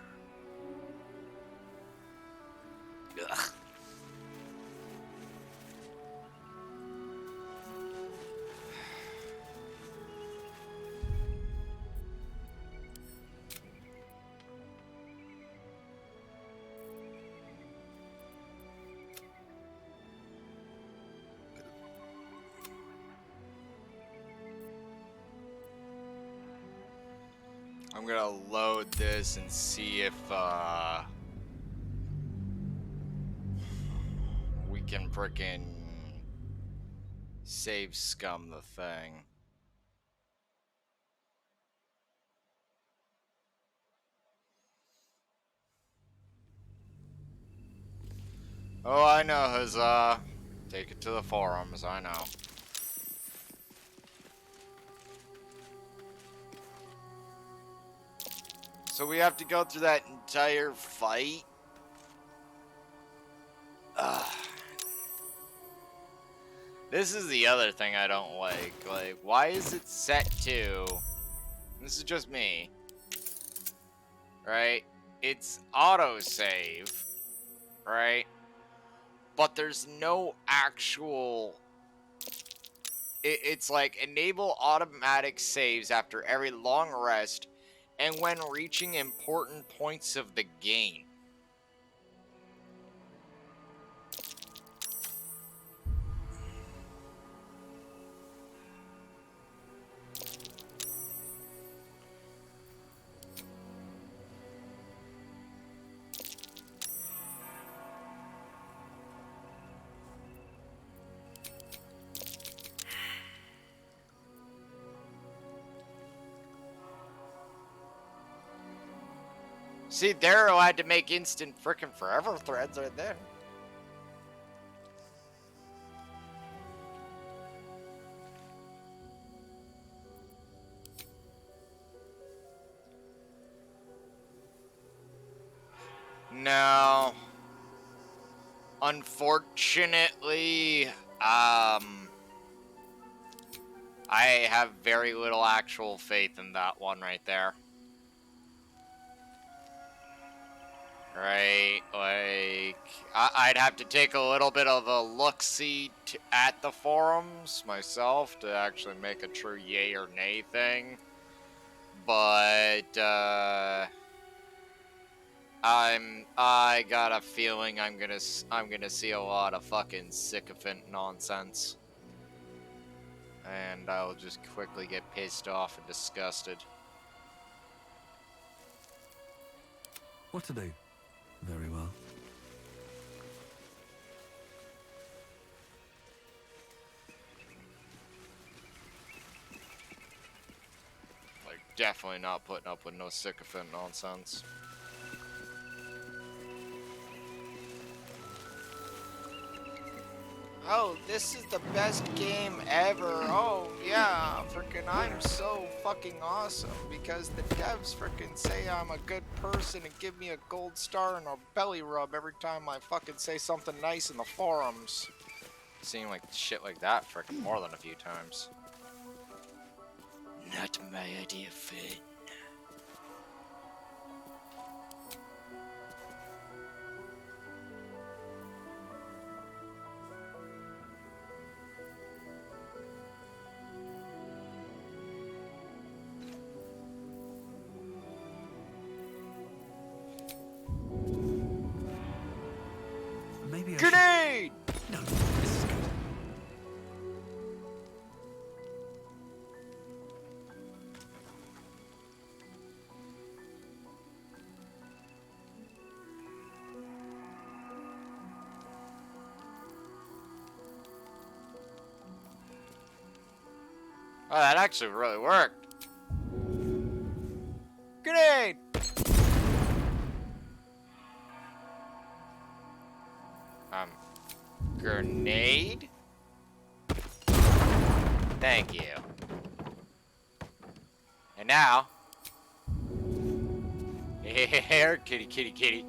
Ugh. I'm gonna load this and see if we can frickin' save scum the thing. Oh, I know, Huzzah. Take it to the forums, I know. So we have to go through that entire fight? Ugh. This is the other thing I don't like. Like, why is it set to... This is just me. Right? It's autosave. Right? But there's no actual... It's like, enable automatic saves after every long rest and when reaching important points of the game. See, they're allowed to make instant frickin' forever threads right there. No. Unfortunately, I have very little actual faith in that one right there. Right, like, I'd have to take a little bit of a look-see at the forums myself to actually make a true yay or nay thing. But, I got a feeling I'm gonna see a lot of fucking sycophant nonsense. And I'll just quickly get pissed off and disgusted. What to do? Very well. Like, definitely not putting up with no sycophant nonsense. Oh, this is the best game ever. Oh, yeah, freaking I'm so fucking awesome because the devs freaking say I'm a good person and give me a gold star and a belly rub every time I fucking say something nice in the forums. Seeing like shit like that freaking more than a few times. Not my idea of fun. Maybe I Grenade! No, this is good. Oh, that actually really worked. Grenade! Grenade? Thank you. And now... Here, kitty, kitty, kitty.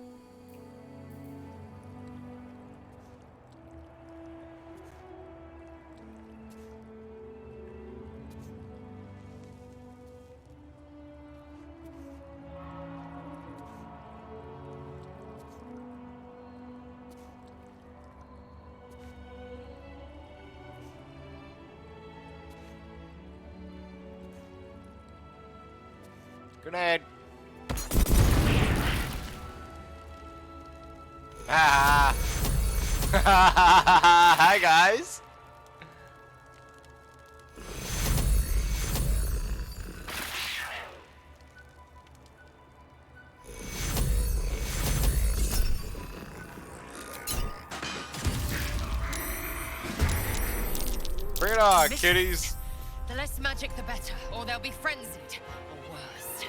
Grenade. Ah. Hi guys. Bring it on, kitties. The less magic, the better, or they'll be frenzied. Or worse.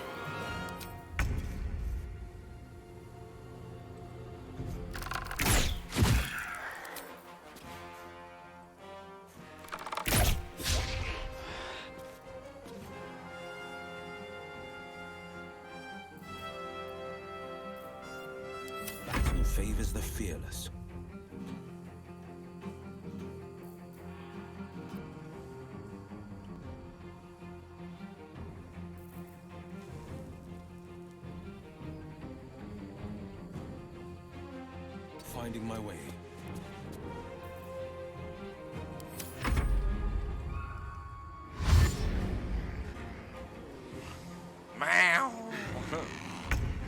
Battle favors the fearless. Finding my way. Meow.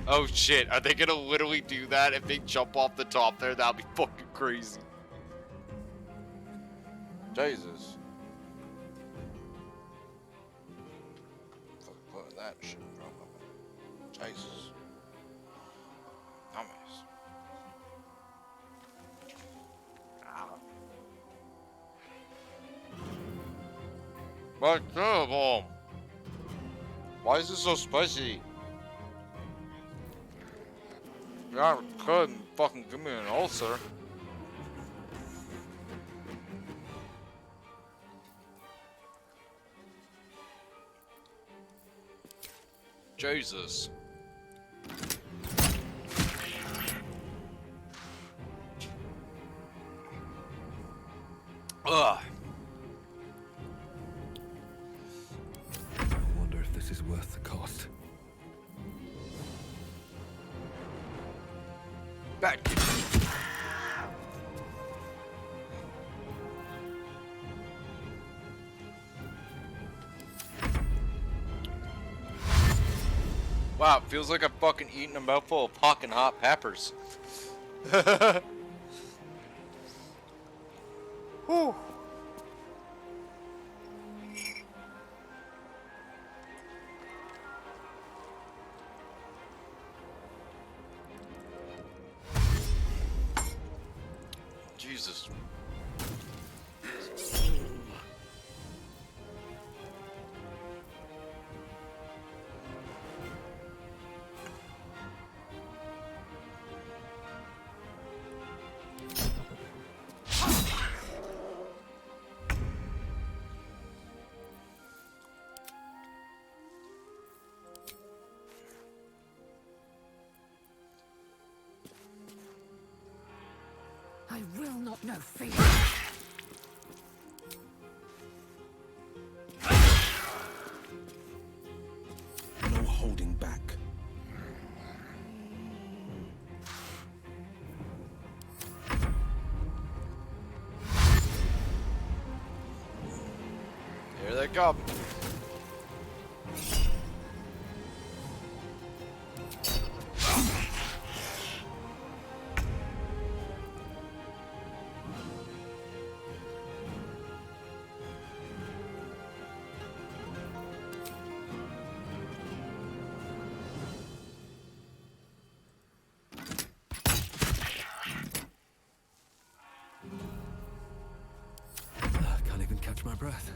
Oh shit, are they gonna literally do that if they jump off the top there? That'll be fucking crazy. Jesus. Fuck put that shit from Jesus. Dumbass. But terrible. Why is this so spicy? Yeah, couldn't fucking give me an ulcer. Jesus. Ugh. I wonder if this is worth the cost. Bad kid. Wow, it feels like I'm fucking eating a mouthful of fucking hot peppers. Whew. Jesus. I will not know fear. No holding back. Here they come. Can't even catch my breath.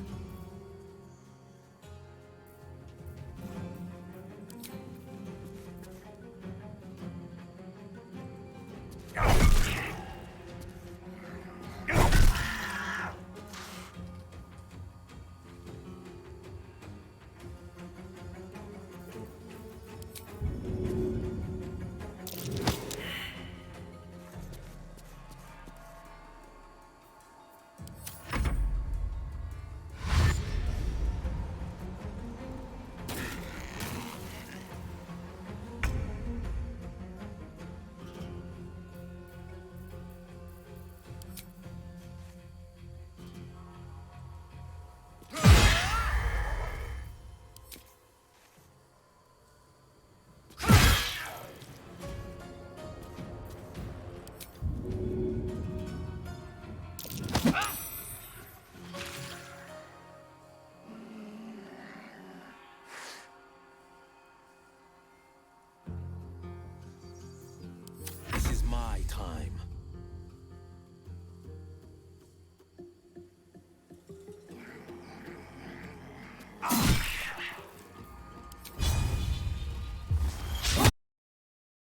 Ah!